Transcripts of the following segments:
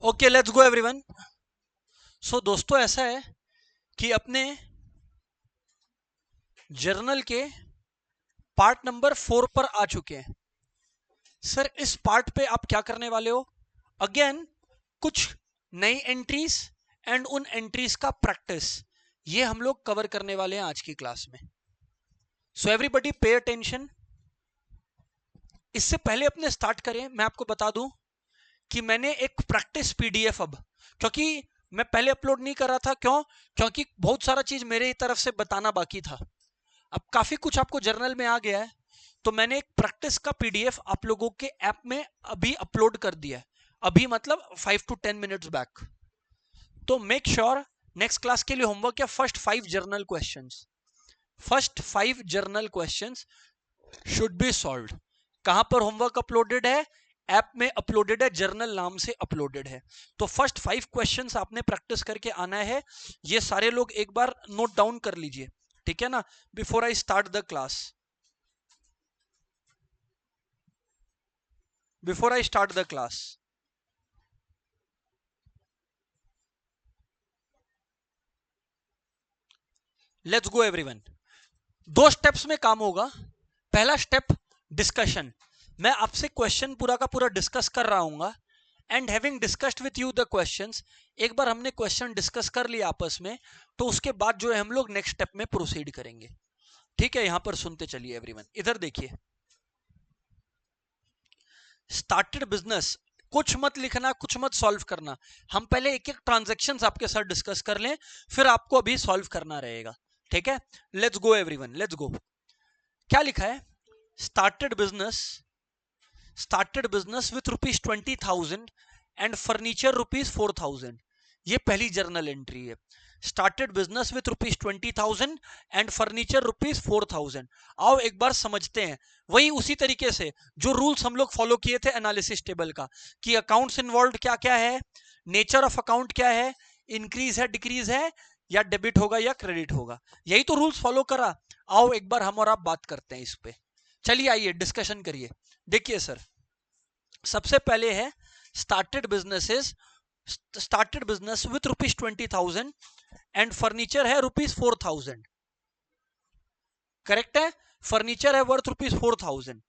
Okay, let's go everyone. So दोस्तों, ऐसा है कि अपने जर्नल के पार्ट नंबर 4 पर आ चुके हैं। सर, इस पार्ट पे आप क्या करने वाले हो? अगेन कुछ नई एंट्रीज एंड उन एंट्रीज का प्रैक्टिस, ये हम लोग कवर करने वाले हैं आज की क्लास में। So everybody pay attention. इससे पहले अपने स्टार्ट करें, मैं आपको बता दूं कि मैंने एक प्रैक्टिस पीडीएफ, अब क्योंकि मैं पहले अपलोड नहीं कर रहा था, क्योंकि बहुत सारा चीज मेरे ही तरफ से बताना बाकी था। अब काफी कुछ आपको जर्नल में आ गया है, तो मैंने एक प्रैक्टिस का पीडीएफ आप लोगों के ऐप में अभी अपलोड कर दिया है। अभी मतलब 5 to 10 मिनट्स बैक। तो मेक श्योर नेक्स्ट क्लास के लिए होमवर्क है first 5 journal questions. First 5 journal questions should be solved. कहां पर होमवर्क अपलोडेड है? ऐप में अपलोडेड है, जर्नल नाम से अपलोडेड है। तो फर्स्ट 5 क्वेश्चंस आपने प्रैक्टिस करके आना है। ये सारे लोग एक बार नोट डाउन कर लीजिए, ठीक है ना, before I start the class. Before I start the class, let's go everyone. 2 steps में काम होगा। पहला स्टेप, डिस्कशन। मैं आपसे क्वेश्चन पूरा का पूरा डिस्कस कर रहा हूँ, and having discussed with you the questions, एक बार हमने क्वेश्चन डिस्कस कर लिया आपस में, तो उसके बाद जो है हम लोग नेक्स्ट स्टेप में प्रोसीड करेंगे। ठीक है, यहां पर सुनते चलिए एवरीवन। इधर देखिए, स्टार्टेड बिजनेस, कुछ मत लिखना, कुछ मत सॉल्व करना। हम पहले एक एक ट्रांजैक्शंस आपके साथ डिस्कस कर लें, फिर आपको अभी सॉल्व करना रहेगा। ठीक है, let's go everyone, let's go. क्या लिखा है? Started business with ₹20,000 and furniture ₹4,000। ये पहली जर्नल एंट्री है। Started business with ₹20,000 and furniture ₹4,000। आओ एक बार समझते हैं, वही उसी तरीके से जो रूल्स हम लोग फॉलो किए थे एनालिसिस टेबल का, कि अकाउंट्स इन्वॉल्व क्या क्या है, नेचर ऑफ अकाउंट क्या है, इंक्रीज है डिक्रीज है, या डेबिट होगा या क्रेडिट होगा। यही तो रूल्स फॉलो करा। आओ एक बार हम और आप बात करते हैं इस पे। चलिए आइए डिस्कशन करिए। देखिए सर, सबसे पहले है started business with ₹20,000 and furniture है ₹4,000। करेक्ट है, फर्नीचर है वर्थ ₹4,000।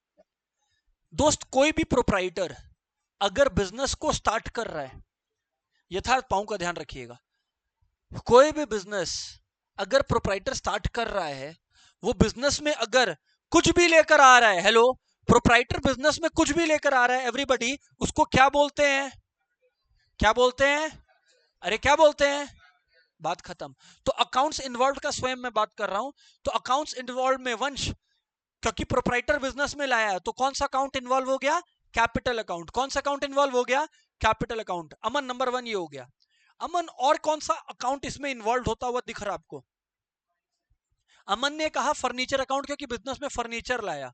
दोस्त, कोई भी प्रोप्राइटर अगर बिजनेस को स्टार्ट कर रहा है, यथार्थ पाऊं का ध्यान रखिएगा, कोई भी बिजनेस अगर प्रोप्राइटर स्टार्ट कर रहा है, वो बिजनेस में अगर कुछ भी लेकर आ रहा है, हेलो, प्रोप्राइटर बिजनेस में कुछ भी लेकर आ रहा है एवरीबॉडी, उसको क्या बोलते हैं? क्या बोलते हैं? अरे क्या बोलते हैं? बात खत्म। तो अकाउंट्स इन्वॉल्व का स्वयं मैं बात कर रहा हूं। तो अकाउंट्स इन्वॉल्व में वंश, क्योंकि प्रोप्राइटर बिजनेस में लाया है, तो कौन सा अकाउंट इन्वॉल्व हो गया? Capital account. कौन सा अकाउंट इन्वॉल्व हो गया? Capital account. अमन, नंबर 1 ये हो गया। अमन, और कौन सा अकाउंट इसमें इन्वॉल्व होता हुआ दिख रहा आपको? अमन ने कहा फर्नीचर अकाउंट, क्योंकि बिजनेस में फर्नीचर लाया।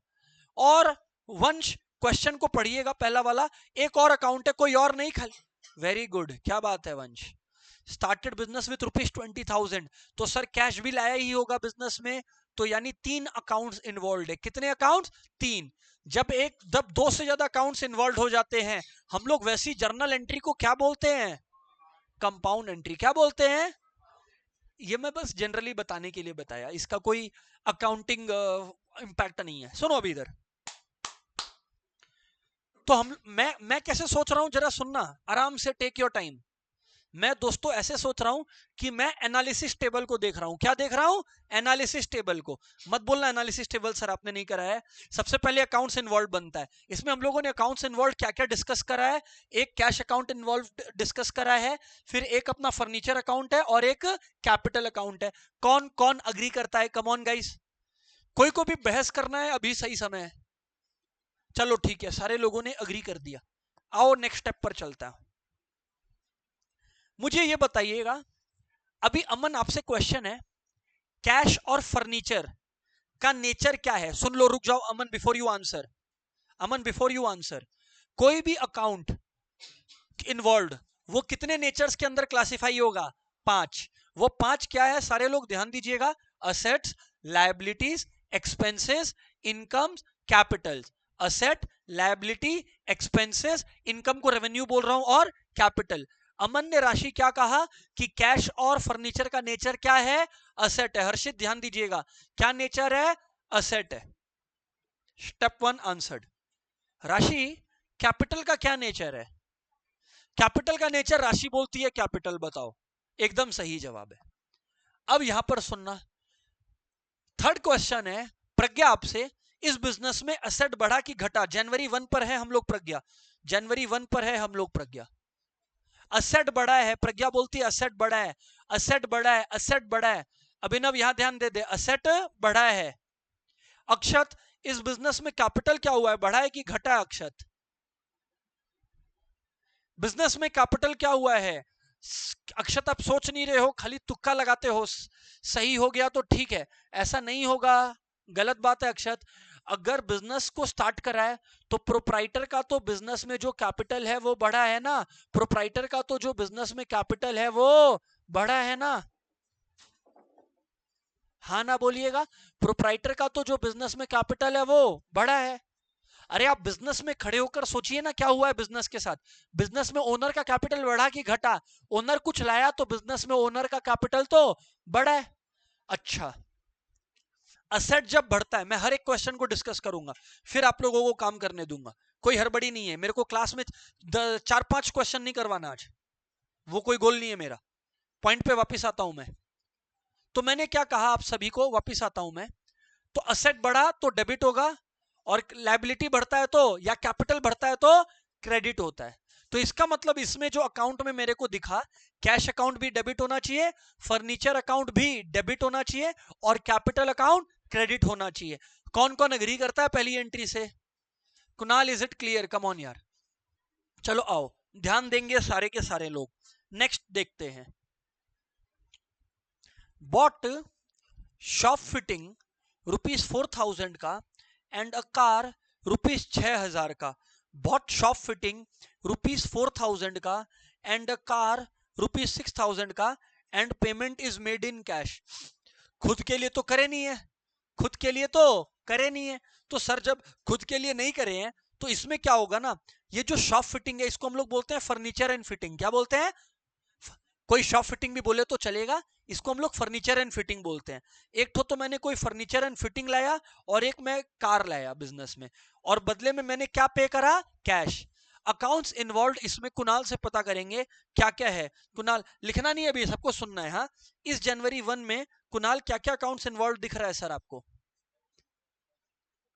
और वंश, क्वेश्चन को पढ़िएगा पहला वाला, एक और अकाउंट है, कोई और नहीं, खाली। वेरी गुड, क्या बात है वंश। स्टार्टेड बिजनेस विथ ₹20,000, तो सर कैश भी लाया ही होगा बिजनेस में, तो यानी 3 अकाउंट्स इन्वॉल्व है। कितने अकाउंट्स? 3। जब 2 से ज्यादा अकाउंट्स इन्वॉल्व हो जाते हैं, हम लोग वैसी जर्नल एंट्री को क्या बोलते हैं? Compound entry. क्या बोलते हैं? ये मैं बस जनरली बताने के लिए बताया, इसका कोई अकाउंटिंग इंपैक्ट नहीं है। सुनो अभी इधर, तो मैं कैसे सोच रहा हूं, जरा सुनना आराम से, टेक योर टाइम। मैं दोस्तों ऐसे सोच रहा हूं कि मैं एनालिसिस टेबल को देख रहा हूं। क्या देख रहा हूं? एनालिसिस टेबल को। मत बोलना एनालिसिस टेबल सर आपने नहीं करा है। सबसे पहले अकाउंट्स इन्वॉल्व बनता है। इसमें हम लोगों ने अकाउंट्स इन्वॉल्व क्या क्या डिस्कस करा है? एक कैश अकाउंट इन्वॉल्व डिस्कस करा है, फिर एक अपना फर्नीचर अकाउंट है, और एक कैपिटल अकाउंट है। कौन कौन अग्री करता है? कम ऑन गाइस, कोई को भी बहस करना है, अभी सही समय है। चलो ठीक है, सारे लोगों ने अग्री कर दिया। आओ नेक्स्ट स्टेप पर चलता है। मुझे ये बताइएगा, अभी अमन आपसे क्वेश्चन है, कैश और फर्नीचर का नेचर क्या है? सुन लो, रुक जाओ Aman, before you answer. Aman, before you answer, कोई भी अकाउंट इन्वॉल्व, वो कितने नेचर्स के अंदर क्लासिफाई होगा? 5। वो 5 क्या है? सारे लोग ध्यान दीजिएगा। Assets, liabilities, expenses, incomes, Capitals. Asset, liability, expenses, income को रेवेन्यू बोल रहा हूं, और कैपिटल। अमन ने राशि क्या कहा कि कैश और फर्नीचर का नेचर क्या है, असेट है। हर्षित ध्यान दीजिएगा, क्या नेचर है, असेट है। Step 1 answered. राशि कैपिटल का क्या नेचर है, कैपिटल का नेचर राशि बोलती है कैपिटल, बताओ। एकदम सही जवाब है। अब यहां पर सुनना, थर्ड क्वेश्चन है प्रज्ञा आपसे, इस बिजनेस में असेट बढ़ा कि घटा। जनवरी 1 पर है हम लोग प्रज्ञा, जनवरी 1 पर है हम लोग प्रज्ञा। असेट बढ़ा है, प्रज्ञा बोलती है असेट बढ़ा है, असेट बढ़ा है, असेट बढ़ा है। अभिनव यहां ध्यान दे दे, असेट बढ़ा है। अक्षत, इस बिजनेस में कैपिटल क्या हुआ है, बढ़ा है कि घटा है। अक्षत, बिजनेस में कैपिटल क्या हुआ है। अक्षत आप सोच नहीं रहे हो, खाली तुक्का लगाते हो, सही हो गया तो ठीक है, ऐसा नहीं होगा, गलत बात है। अक्षत, अगर बिजनेस को स्टार्ट करा है तो प्रोप्राइटर का तो बिजनेस में जो कैपिटल है वो बढ़ा है ना, प्रोप्राइटर का तो जो बिजनेस में कैपिटल है वो बढ़ा है ना, हाँ ना बोलिएगा। प्रोप्राइटर का तो जो बिजनेस में कैपिटल है वो बढ़ा है। अरे आप बिजनेस में खड़े होकर सोचिए ना क्या हुआ है बिजनेस के साथ। बिजनेस में ओनर का कैपिटल बढ़ा कि घटा, ओनर कुछ लाया तो बिजनेस में ओनर का कैपिटल तो बढ़ा है। अच्छा, असेट जब बढ़ता है, मैं हर एक क्वेश्चन को डिस्कस करूंगा, फिर आप लोगों को काम करने दूंगा, कोई हड़बड़ी नहीं है। मेरे को क्लास में 4-5 क्वेश्चन नहीं करवाना आज, वो कोई गोल नहीं है मेरा। पॉइंट पे वापिस आता हूं मैं। तो मैंने क्या कहा आप सभी को, वापिस आता हूं मैं। तो असेट बढ़ा तो डेबिट होगा, और लायबिलिटी बढ़ता है तो, या कैपिटल बढ़ता है तो क्रेडिट होता है। तो इसका मतलब इसमें जो अकाउंट में मेरे को दिखा, कैश अकाउंट भी डेबिट होना चाहिए, फर्नीचर अकाउंट भी डेबिट होना चाहिए, और कैपिटल अकाउंट क्रेडिट होना चाहिए। कौन कौन एग्री करता है पहली एंट्री से? Kunal, is it clear? Come on यार, चलो आओ, ध्यान देंगे सारे के सारे लोग। नेक्स्ट देखते हैं, बॉट शॉप फिटिंग ₹4,000 का एंड अ कार ₹6,000 का। बॉट शॉप फिटिंग ₹4,000 का एंड अ कार ₹6,000 का, and payment is made in cash. खुद के लिए तो करे नहीं है, खुद के लिए तो करे नहीं है। तो सर जब खुद के लिए नहीं करे हैं तो इसमें क्या होगा ना, ये जो शॉप फिटिंग है इसको हम लोग बोलते हैं फर्नीचर एंड फिटिंग। क्या बोलते हैं? कोई शॉप फिटिंग भी बोले तो चलेगा, इसको हम लोग फर्नीचर एंड फिटिंग बोलते हैं। एक तो मैंने कोई फर्नीचर एंड फिटिंग लाया, और एक मैं कार लाया बिजनेस में, और बदले में मैंने क्या पे करा, कैश। अकाउंट्स इन्वॉल्व इसमें कुणाल से पता करेंगे क्या क्या है। कुणाल, लिखना नहीं है अभी, सबको सुनना है। हाँ, इस जनवरी 1 में कुणाल क्या क्या अकाउंट्स इन्वॉल्व दिख रहा है सर आपको?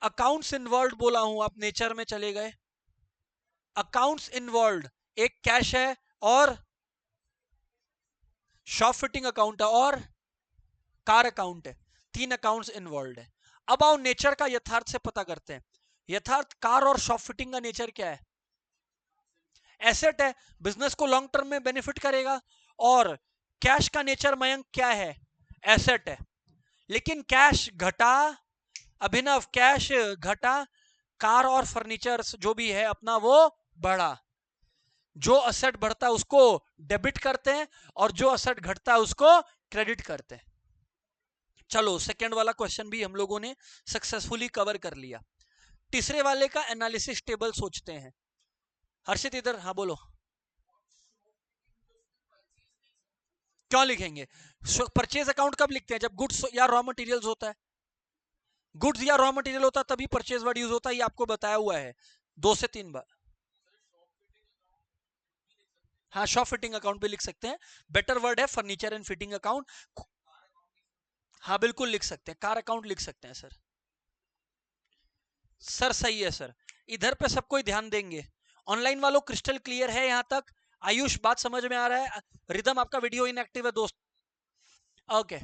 अकाउंट्स इन्वॉल्व बोला हूं, आप नेचर में चले गए। अकाउंट्स इन्वॉल्व, एक कैश है, और शॉप फिटिंग अकाउंट है, और कार अकाउंट है। 3 अकाउंट्स इन्वॉल्व है। अब आओ नेचर का यथार्थ से पता करते हैं। यथार्थ कार और शॉप फिटिंग का नेचर क्या है? एसेट है, बिजनेस को लॉन्ग टर्म में बेनिफिट करेगा। और कैश का नेचर मयंक क्या है? एसेट है। लेकिन कैश घटा, अभिनव कैश घटा, कार और फर्नीचर जो भी है अपना वो बढ़ा। जो असेट बढ़ता है उसको डेबिट करते हैं, और जो असेट घटता है उसको क्रेडिट करते हैं। चलो सेकंड वाला क्वेश्चन भी हम लोगों ने सक्सेसफुली कवर कर लिया। तीसरे वाले का एनालिसिस टेबल सोचते हैं। हर्षित इधर, हाँ बोलो। क्यों लिखेंगे? परचेज अकाउंट कब लिखते हैं? जब गुड्स या रॉ मटेरियल्स होता है। गुड्स या रॉ मटेरियल होता है तभी परचेज वर्ड यूज होता है, ये आपको बताया हुआ है 2 से 3 बार। हाँ, शॉप फिटिंग अकाउंट भी लिख सकते हैं, बेटर वर्ड है फर्नीचर एंड फिटिंग अकाउंट। हाँ बिल्कुल लिख सकते हैं, कार अकाउंट लिख सकते हैं सर। सर सही है सर, इधर पे सबको ध्यान देंगे। ऑनलाइन वालों क्रिस्टल क्लियर है यहां तक? आयुष बात समझ में आ रहा है? रिदम आपका वीडियो इनएक्टिव है दोस्त। Okay,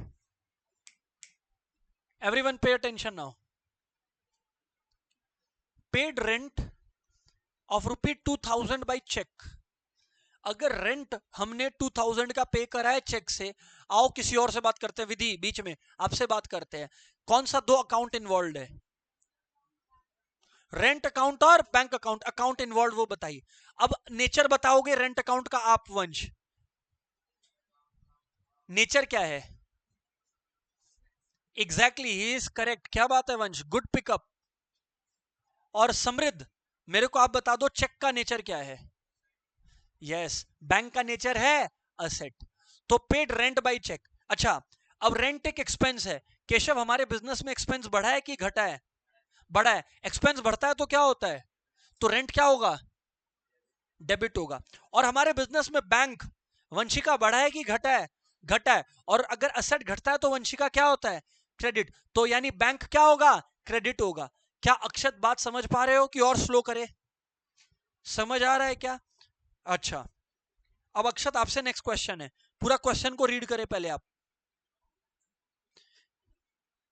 everyone pay attention now. Paid rent of ₹2,000 by cheque. अगर रेंट हमने 2,000 का पे करा है चेक से, आओ किसी और से बात करते हैं, विधि बीच में आपसे बात करते हैं। कौन सा 2 अकाउंट इन्वॉल्व है? रेंट अकाउंट और बैंक अकाउंट। अकाउंट इन्वॉल्व वो बताइए। अब नेचर बताओगे रेंट अकाउंट का आप वंश, नेचर क्या है? Exactly, he is correct. क्या बात है वंश, गुड पिकअप। और समृद्ध, मेरे को आप बता दो चेक का नेचर क्या है? यस, बैंक का नेचर है असेट। तो पेड रेंट बाय चेक। अच्छा, अब रेंट एक एक्सपेंस है। केशव, हमारे बिजनेस में एक्सपेंस बढ़ा है कि घटा है? बढ़ा है। एक्सपेंस बढ़ता है तो क्या होता है? तो रेंट क्या होगा? डेबिट होगा। और हमारे बिजनेस में बैंक, वंशिका, बढ़ा है कि घटा है? घटा है। और अगर असेट घटता है तो वंशिका क्या होता है? क्रेडिट। तो यानी बैंक क्या होगा? क्रेडिट होगा। क्या अक्षत बात समझ पा रहे हो कि और स्लो करे? समझ आ रहा है क्या? अच्छा, अब अक्षत आपसे नेक्स्ट क्वेश्चन है। पूरा क्वेश्चन को रीड करें पहले आप।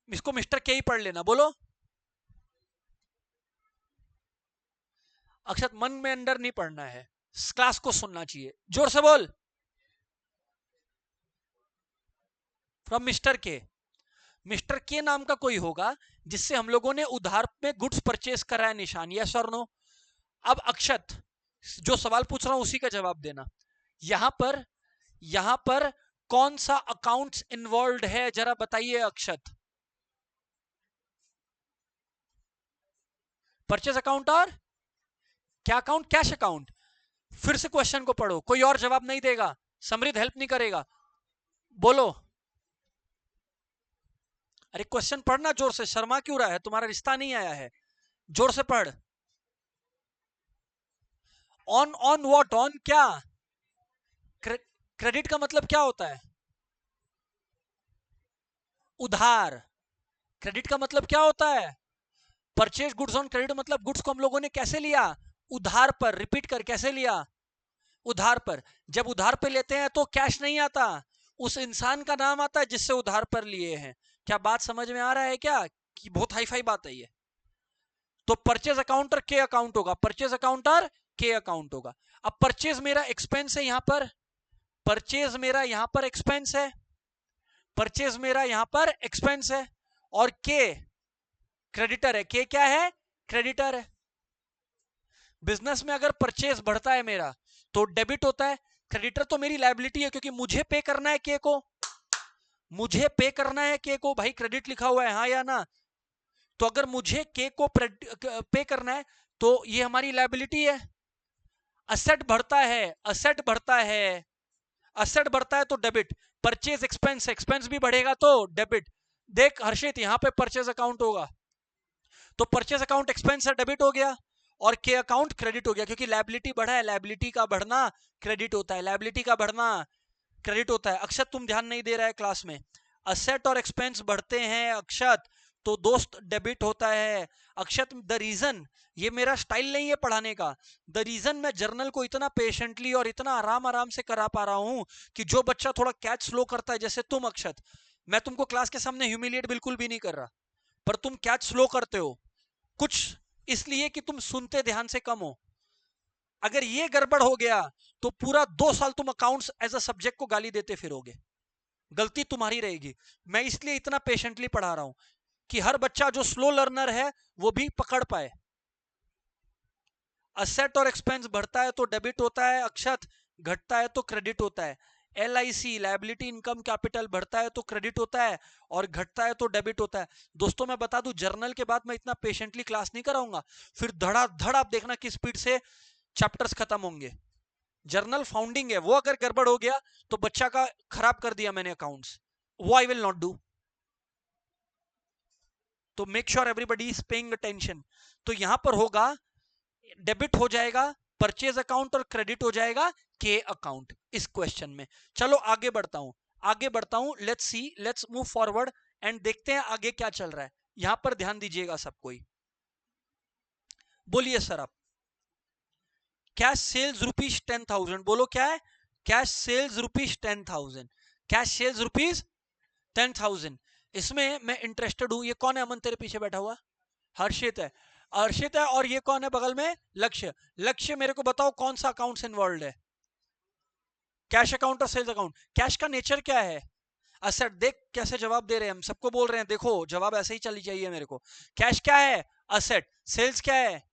इसको मिस्टर के ही पढ़ लेना। बोलो अक्षत, मन में अंदर नहीं पढ़ना है, क्लास को सुनना चाहिए। जोर से बोल। फ्रॉम मिस्टर के। मिस्टर के नाम का कोई होगा जिससे हम लोगों ने उधार में गुड्स परचेज करा है, निशान, यस और नो? अब अक्षत, जो सवाल पूछ रहा हूं उसी का जवाब देना। यहां पर कौन सा अकाउंट्स इन्वॉल्व है, जरा बताइए अक्षत। परचेज अकाउंट और क्या अकाउंट? Cash account. फिर से क्वेश्चन को पढ़ो, कोई और जवाब नहीं देगा, समृद्ध हेल्प नहीं करेगा। बोलो। अरे क्वेश्चन पढ़ना जोर से, शर्मा क्यों रहा है? तुम्हारा रिश्ता नहीं आया है, जोर से पढ़। On on what? ऑन क्या? क्रेडिट का मतलब क्या होता है? उधार। क्रेडिट का मतलब क्या होता है? परचेज गुड्स ऑन क्रेडिट, मतलब गुड्स को हम लोगों ने कैसे लिया? उधार पर। रिपीट कर, कैसे लिया? उधार पर। जब उधार पे लेते हैं तो कैश नहीं आता, उस इंसान का नाम आता है जिससे उधार पर लिए हैं। क्या बात समझ में आ रहा है क्या? कि बहुत हाई फाई बात है ये। तो परचेज अकाउंट और के अकाउंट होगा, परचेज अकाउंट और के अकाउंट होगा। अब परचेज मेरा एक्सपेंस है, यहां पर परचेज मेरा यहां पर एक्सपेंस है, परचेज मेरा यहां पर एक्सपेंस है, और के क्रेडिटर है। के क्या है? क्रेडिटर है। बिजनेस में अगर परचेज बढ़ता है मेरा तो डेबिट होता है। क्रेडिटर तो मेरी लायबिलिटी है, क्योंकि मुझे पे करना है के को, मुझे पे करना है के को। भाई क्रेडिट लिखा हुआ है, हाँ या ना? तो अगर मुझे के को पे करना है तो ये हमारी लायबिलिटी है। असेट बढ़ता है, असेट बढ़ता है, असेट बढ़ता है तो डेबिट। परचेज एक्सपेंस, एक्सपेंस भी बढ़ेगा तो डेबिट। देख हर्षित, यहां पे परचेज अकाउंट होगा, तो परचेज अकाउंट एक्सपेंस है, डेबिट हो गया। और के अकाउंट क्रेडिट हो गया, क्योंकि लायबिलिटी बढ़ा है, लायबिलिटी का बढ़ना क्रेडिट होता है, लायबिलिटी का बढ़ना क्रेडिट होता है। अक्षत, तुम ध्यान नहीं दे रहा है क्लास में। असेट और एक्सपेंस बढ़ते हैं अक्षत तो दोस्त डेबिट होता है। अक्षत, द रीजन, ये मेरा स्टाइल नहीं है पढ़ाने का, द रीजन मैं जर्नल को इतना पेशेंटली और इतना आराम आराम से करा पा रहा हूं कि जो बच्चा थोड़ा कैच स्लो करता है, जैसे तुम अक्षत, मैं तुमको क्लास के सामने ह्यूमिलिएट बिल्कुल भी नहीं कर रहा, पर तुम कैच स्लो करते हो, कुछ इसलिए कि तुम सुनते ध्यान से कम हो। अगर ये गड़बड़ हो गया तो पूरा 2 साल तुम अकाउंट्स एज अ सब्जेक्ट को गाली देते फिरोगे, गलती तुम्हारी रहेगी। मैं इसलिए इतना पेशेंटली पढ़ा रहा हूं कि हर बच्चा जो स्लो लर्नर है वो भी पकड़ पाए। असेट और एक्सपेंस बढ़ता है तो डेबिट होता है अक्षत, घटता है तो क्रेडिट होता है। LIC, लायबिलिटी इनकम कैपिटल, बढ़ता है तो क्रेडिट होता है और घटता है तो डेबिट होता है। दोस्तों मैं बता दूं, जर्नल के बाद मैं इतना पेशेंटली क्लास नहीं कराऊंगा, फिर धड़ाधड़ आप देखना किस स्पीड से चैप्टर्स खत्म होंगे। जर्नल फाउंडिंग है, वो अगर गड़बड़ हो गया तो बच्चा का खराब कर दिया मैंने अकाउंट्स, वो आई विल नॉट डू। तो make sure everybody is paying attention. तो यहां पर होगा, डेबिट हो जाएगा परचेज अकाउंट और क्रेडिट हो जाएगा के अकाउंट इस क्वेश्चन में। चलो आगे बढ़ता हूं, आगे बढ़ता हूं, let's see, let's move forward and देखते हैं आगे क्या चल रहा है। यहां पर ध्यान दीजिएगा सब कोई, बोलिए सर आप। कैश सेल्स ₹10,000, बोलो क्या है? Cash sales ₹10,000, cash sales ₹10,000। इसमें मैं इंटरेस्टेड हूं, ये कौन है अमन तेरे पीछे बैठा हुआ? हर्षित है, हर्षित है। और ये कौन है बगल में? लक्ष्य। लक्ष्य, मेरे को बताओ कौन सा अकाउंट्स इन्वॉल्व है? कैश अकाउंट और सेल्स अकाउंट। कैश का नेचर क्या है? असेट। देख कैसे जवाब दे रहे हैं, हम सबको बोल रहे हैं, देखो जवाब ऐसे ही चली चाहिए मेरे को। कैश क्या है? असेट। सेल्स क्या है?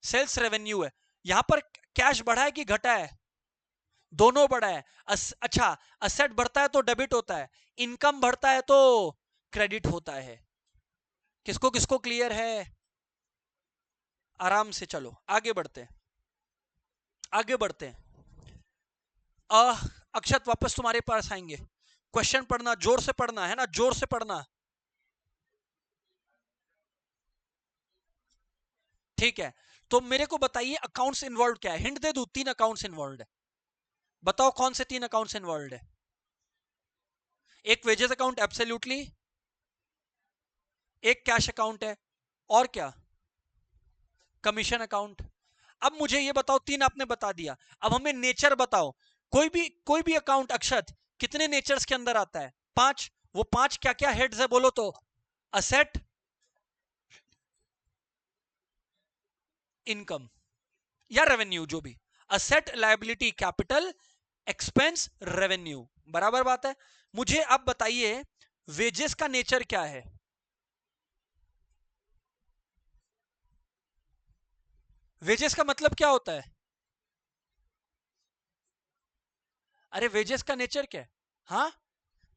सेल्स रेवेन्यू है। यहां पर कैश बढ़ा है कि घटा है? दोनों बढ़ा है। अच्छा, असेट बढ़ता है तो डेबिट होता है, इनकम बढ़ता है तो क्रेडिट होता है। किसको किसको क्लियर है? आराम से चलो आगे बढ़ते हैं, आगे बढ़ते हैं। अक्षत वापस तुम्हारे पास आएंगे। क्वेश्चन पढ़ना, जोर से पढ़ना है ना, जोर से पढ़ना, ठीक है। तो मेरे को बताइए अकाउंट्स इन्वॉल्व क्या है, हिंट दे दूं, 3 अकाउंट्स इन्वॉल्व है। बताओ कौन से 3 अकाउंट्स इन्वॉल्व है। एक वेजेस अकाउंट एब्सोल्युटली, एक कैश अकाउंट है, और क्या, कमीशन अकाउंट। अब मुझे ये बताओ, 3 आपने बता दिया, अब हमें नेचर बताओ। कोई भी अकाउंट अक्षत कितने नेचर्स के अंदर आता है, 5। वो 5 क्या क्या हेड्स है बोलो तो, असेट, इनकम या रेवेन्यू, जो भी, asset, liability, capital, expense, revenue, बराबर बात है। मुझे अब बताइए वेजेस का नेचर क्या है। वेजेस का मतलब क्या होता है, अरे वेजेस का नेचर क्या है, हाँ,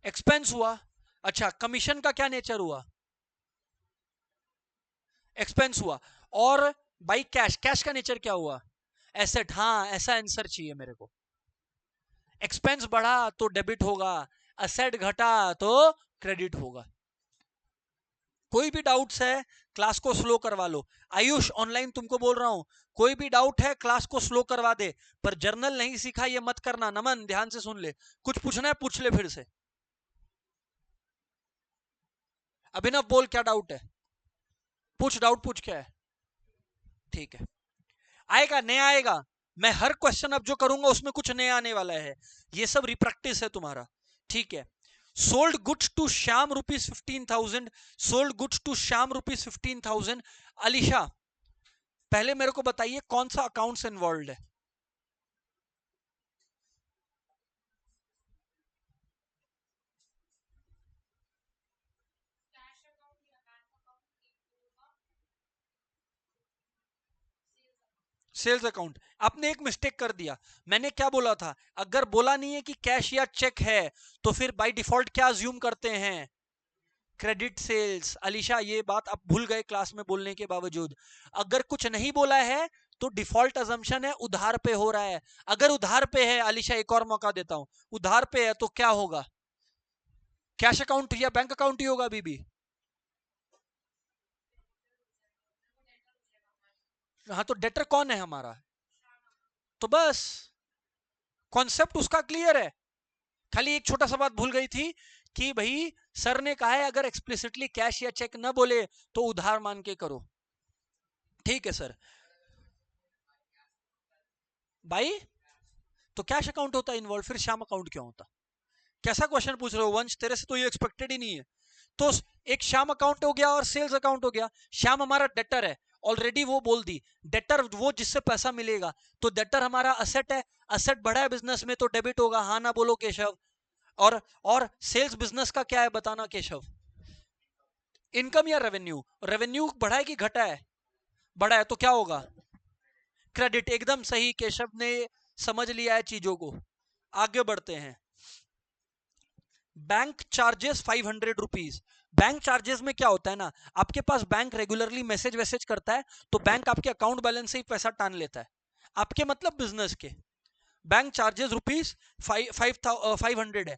एक्सपेंस हुआ। अच्छा, कमीशन का क्या नेचर हुआ, एक्सपेंस हुआ। और बाई कैश, कैश का नेचर क्या हुआ, एसेट। हाँ, ऐसा आंसर चाहिए मेरे को। एक्सपेंस बढ़ा तो डेबिट होगा, असेट घटा तो क्रेडिट होगा। कोई भी डाउट्स है क्लास को स्लो करवा लो। आयुष ऑनलाइन तुमको बोल रहा हूं, कोई भी डाउट है क्लास को स्लो करवा दे, पर जर्नल नहीं सीखा ये मत करना। नमन ध्यान से सुन ले, कुछ पूछना है पूछ ले फिर से। अभिनव बोल क्या डाउट है, पूछ, डाउट पूछ, क्या है। ठीक है, आएगा, नया आएगा। मैं हर क्वेश्चन अब जो करूंगा उसमें कुछ नया आने वाला है, ये सब रिप्रैक्टिस है तुम्हारा, ठीक है। Sold goods to Shyam ₹15,000, sold goods to Shyam ₹15,000। Alisha पहले मेरे को बताइए कौन सा अकाउंट्स इन्वॉल्व है। Sales account. आपने एक मिस्टेक कर दिया, मैंने क्या बोला था, अगर बोला नहीं है कि कैश या चेक है तो फिर बाय डिफॉल्ट क्या अज्यूम करते हैं, क्रेडिट सेल्स। अलीशा ये बात आप भूल गए क्लास में बोलने के बावजूद। अगर कुछ नहीं बोला है तो डिफॉल्ट अजम्पशन है उधार पे हो रहा है। अगर उधार पे है, अलीशा एक और मौका देता हूं, उधार पे है तो क्या होगा, कैश अकाउंट या बैंक अकाउंट ही होगा बीबी। हाँ, तो डेटर कौन है हमारा, तो बस कॉन्सेप्ट उसका क्लियर है। खाली एक छोटा सा बात भूल गई थी कि भाई सर ने कहा है अगर एक्सप्लिसिटली कैश या चेक ना बोले तो उधार मान के करो, ठीक है सर। भाई तो कैश अकाउंट होता है इन्वॉल्व, फिर श्याम अकाउंट क्यों होता, कैसा क्वेश्चन पूछ रहे हो वंश, तेरे से तो ये एक्सपेक्टेड ही नहीं है। तो एक श्याम अकाउंट हो गया और सेल्स अकाउंट हो गया। श्याम हमारा डेटर है, ऑलरेडी वो बोल दी, डेटर वो जिससे पैसा मिलेगा, तो डेटर हमारा असेट है, असेट बढ़ा है बिजनेस में तो डेबिट होगा, हाँ ना बोलो केशव। और सेल्स बिजनेस का क्या है बताना केशव, इनकम या रेवेन्यू, रेवेन्यू बढ़ा है कि घटा है, बढ़ा है तो क्या होगा, क्रेडिट। एकदम सही, केशव ने समझ लिया है चीजों को। आगे बढ़ते हैं। Bank charges ₹500। बैंक चार्जेस में क्या होता है ना, आपके पास बैंक रेगुलरली मैसेज वैसेज करता है तो बैंक आपके अकाउंट बैलेंस से ही पैसा टान लेता है, आपके मतलब बिजनेस के। बैंक चार्जेस रुपीज 500 है।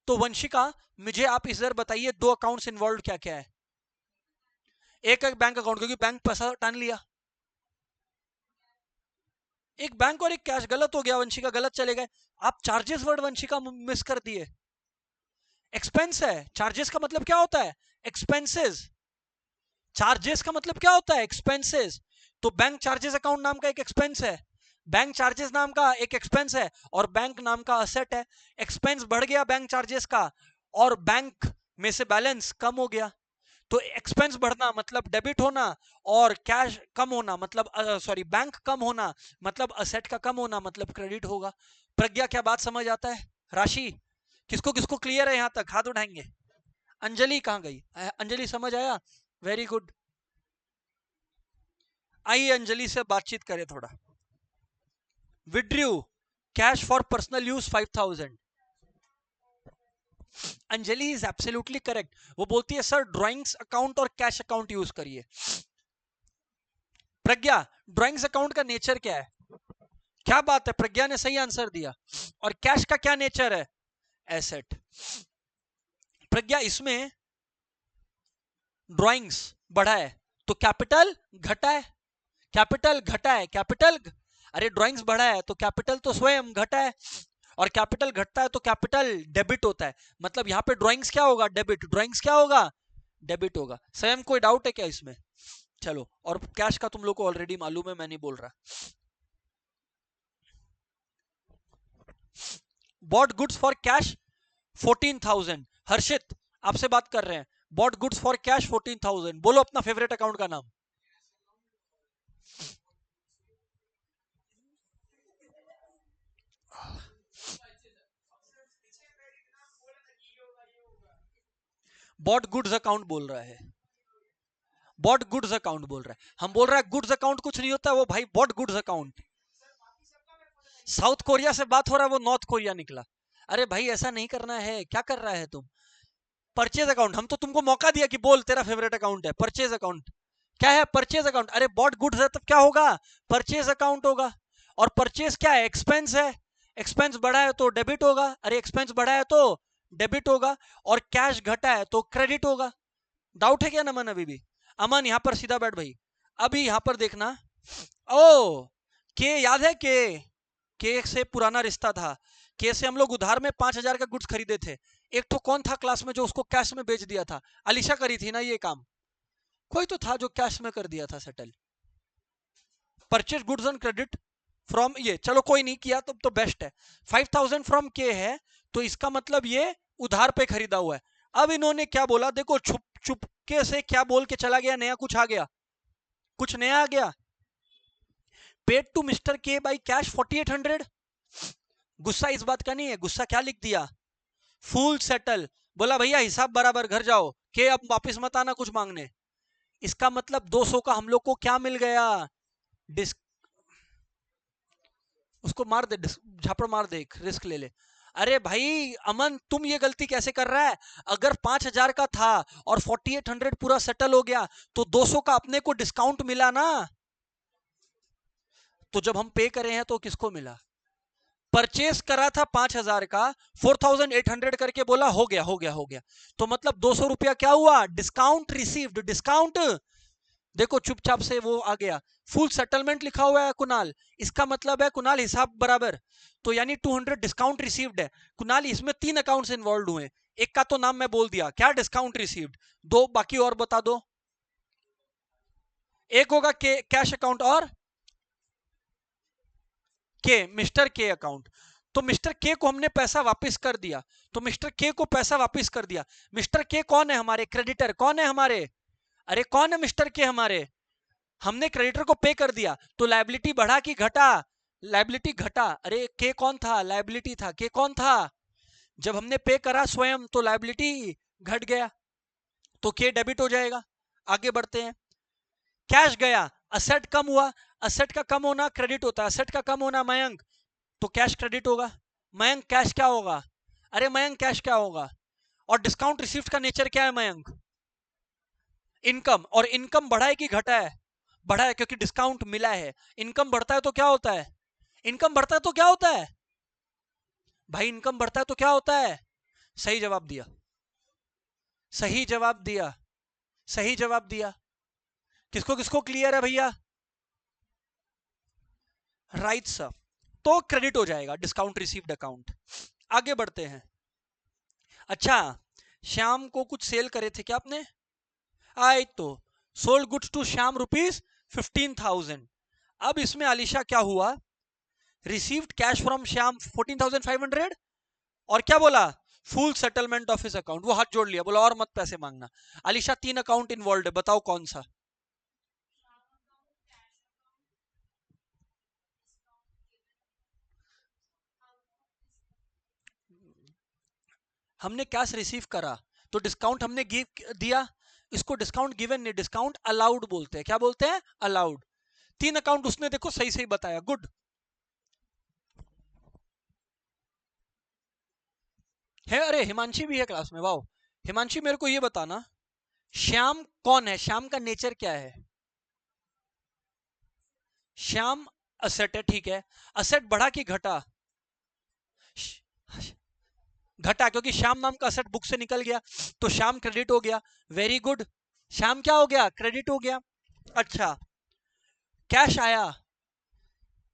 तो वंशिका मुझे आप इधर बताइए, 2 अकाउंट्स इन्वॉल्व क्या क्या है। एक एक बैंक अकाउंट, क्योंकि बैंक पैसा टान लिया, एक बैंक और एक कैश। गलत हो गया वंशिका, गलत चले गए आप, चार्जेस वर्ड वंशिका मिस कर दिए। एक्सपेंस है, चार्जेस का मतलब क्या होता है, एक्सपेंसेस। चार्जेस का मतलब क्या होता है, एक्सपेंसेस। तो बैंक चार्जेस अकाउंट नाम का एक एक्सपेंस है, बैंक चार्जेस नाम का एक एक्सपेंस है, और बैंक नाम का असेट है। एक्सपेंस बढ़ गया बैंक चार्जेस का, और बैंक में से बैलेंस कम हो गया। तो एक्सपेंस बढ़ना मतलब डेबिट होना, और कैश कम होना मतलब सॉरी बैंक कम होना मतलब असेट का कम होना मतलब क्रेडिट होगा। प्रज्ञा क्या बात समझ आता है, राशि किसको किसको क्लियर है, यहां तक हाथ उठाएंगे। अंजलि कहां गई, अंजलि समझ आया, वेरी गुड। आइए अंजलि से बातचीत करें थोड़ा। Withdrew cash for personal use 5,000। Anjali is absolutely correct, वो बोलती है सर ड्राइंग्स अकाउंट और कैश अकाउंट यूज करिए। प्रज्ञा ड्राइंग्स अकाउंट का नेचर क्या है, क्या बात है, प्रज्ञा ने सही आंसर दिया। और कैश का क्या नेचर है, एसेट। प्रज्ञा इसमें ड्राइंग्स बढ़ा है तो कैपिटल घटा है, कैपिटल घटा है, कैपिटल, अरे ड्राइंग्स बढ़ा है तो कैपिटल तो स्वयं घटा है, और कैपिटल घटता है तो कैपिटल डेबिट होता है, मतलब यहां पे ड्राइंग्स क्या होगा, डेबिट, ड्राइंग्स क्या होगा, डेबिट होगा। स्वयं कोई डाउट है क्या इसमें? चलो, और कैश का तुम लोग को ऑलरेडी मालूम है, मैं नहीं बोल रहा। Bot goods for cash 14,000। हर्षित आपसे बात कर रहे हैं, बॉट गुड्स फॉर कैश 14,000, बोलो अपना फेवरेट अकाउंट का नाम। बॉट गुड्स अकाउंट बोल रहा है, बॉट गुड्स अकाउंट बोल रहा है, हम बोल रहा है गुड्स अकाउंट कुछ नहीं होता वो भाई, bought goods account. South Korea से बात हो रहा है, वो नॉर्थ कोरिया निकला। अरे भाई ऐसा नहीं करना है, क्या कर रहा है तुम? परचेज अकाउंट, हम तो तुमको मौका दिया कि बोल तेरा फेवरेट अकाउंट है, परचेज अकाउंट क्या है, परचेज अकाउंट। अरे बॉट गुड्स है तब क्या होगा, परचेज अकाउंट होगा। और परचेज क्या है, एक्सपेंस है, एक्सपेंस बढ़ा है तो डेबिट होगा, अरे एक्सपेंस बढ़ा है तो डेबिट होगा, और कैश घटा है तो क्रेडिट होगा। डाउट है क्या नमन? अभी भी अमन यहाँ पर सीधा बैठ भाई। अभी यहाँ पर देखना, ओ के याद है, के से पुराना रिश्ता था, के से हम लोग उधार में 5,000 का गुड्स खरीदे थे। एक तो कौन था क्लास में जो उसको कैश में बेच दिया था? अलीशा करी थी ना ये काम, कोई तो था जो कैश में कर दिया था settle. Purchase goods on credit from ये, चलो कोई नहीं किया तो बेस्ट है। 5,000 फ्रॉम के है तो इसका मतलब ये उधार पे खरीदा हुआ है। अब इन्होंने क्या बोला देखो, छुप चुपके से क्या बोल के चला गया, नया कुछ आ गया, कुछ नया आ गया। पेड टू मिस्टर के बाई कैश 4,800। गुस्सा इस बात का नहीं है, गुस्सा क्या लिख दिया, फुल सेटल। बोला भैया हिसाब बराबर, घर जाओ, के अब वापिस मत आना कुछ मांगने। इसका मतलब 200 का हम लोग को क्या मिल गया, डिस्क। उसको मार दे, झापड़ मार दे, रिस्क ले ले। अरे भाई अमन तुम ये गलती कैसे कर रहा है? अगर 5,000 का था और 4,800 पूरा सेटल हो गया तो 200 का अपने को डिस्काउंट मिला ना। तो जब हम पे करे हैं तो किसको मिला? परचेस करा था 5,000 का, 4,800 करके बोला हो गया हो गया हो गया, तो मतलब 200 रुपया क्या हुआ, डिस्काउंट रिसीव्ड, डिस्काउंट। देखो चुपचाप से वो आ गया, फुल सेटलमेंट लिखा हुआ है कुणाल, इसका मतलब है कुणाल हिसाब बराबर, तो यानी 200 डिस्काउंट रिसीव्ड है। कुणाल इसमें 3 अकाउंट्स इन्वॉल्व हुए, एक का तो नाम मैं बोल दिया, क्या डिस्काउंट रिसीव्ड, 2 बाकी और बता दो। एक होगा के कैश अकाउंट, और के मिस्टर के अकाउंट। तो मिस्टर के को हमने पैसा वापस कर दिया, तो मिस्टर के को पैसा वापस कर दिया। मिस्टर के कौन है हमारे, क्रेडिटर कौन है हमारे, अरे कौन है मिस्टर के हमारे, हमने क्रेडिटर को पे कर दिया, तो लायबिलिटी बढ़ा कि घटा, लायबिलिटी घटा। अरे के कौन था, लायबिलिटी था, के कौन था, जब हमने पे करा स्वयं तो लायबिलिटी घट गया, तो के डेबिट हो जाएगा। आगे बढ़ते हैं, कैश गया, असेट कम हुआ, असेट का कम होना क्रेडिट होता है, असेट का कम होना मयंक, तो कैश क्रेडिट होगा। मयंक कैश क्या होगा, अरे मयंक कैश क्या होगा, और डिस्काउंट रिसीव्ड का नेचर क्या है मयंक, इनकम। और इनकम बढ़ा है कि घटा है, बढ़ा है क्योंकि डिस्काउंट मिला है। इनकम बढ़ता है तो क्या होता है, इनकम बढ़ता है तो क्या होता है भाई, इनकम बढ़ता है तो क्या होता है, सही जवाब दिया, सही जवाब दिया, सही जवाब दिया। किसको किसको क्लियर है भैया, राइट सर, तो क्रेडिट हो जाएगा डिस्काउंट रिसीव्ड अकाउंट। आगे बढ़ते हैं। अच्छा, श्याम को कुछ सेल करे थे क्या आपने, आई तो सोल्ड गुड्स टू श्याम ₹15,000। अब इसमें आलिशा क्या हुआ, रिसीव्ड कैश फ्रॉम श्याम 14,500, और क्या बोला, full settlement of his account, वो हाथ जोड़ लिया, बोला और मत पैसे मांगना। आलिशा 3 अकाउंट इन्वॉल्व है, बताओ कौन सा। हमने कैश रिसीव करा तो डिस्काउंट हमने गिव दिया, इसको डिस्काउंट गिवन नहीं, डिस्काउंट अलाउड बोलते हैं, क्या बोलते हैं, अलाउड। 3 अकाउंट उसने देखो सही सही बताया, गुड है। अरे हिमांशी भी है क्लास में, वाओ। हिमांशी मेरे को ये बताना, श्याम कौन है, श्याम का नेचर क्या है, श्याम असेट है, ठीक है। असेट बढ़ा कि घटा? घटा, क्योंकि श्याम नाम का असेट बुक से निकल गया, तो श्याम क्रेडिट हो गया। वेरी गुड, श्याम क्या हो गया? क्रेडिट हो गया। अच्छा, कैश आया,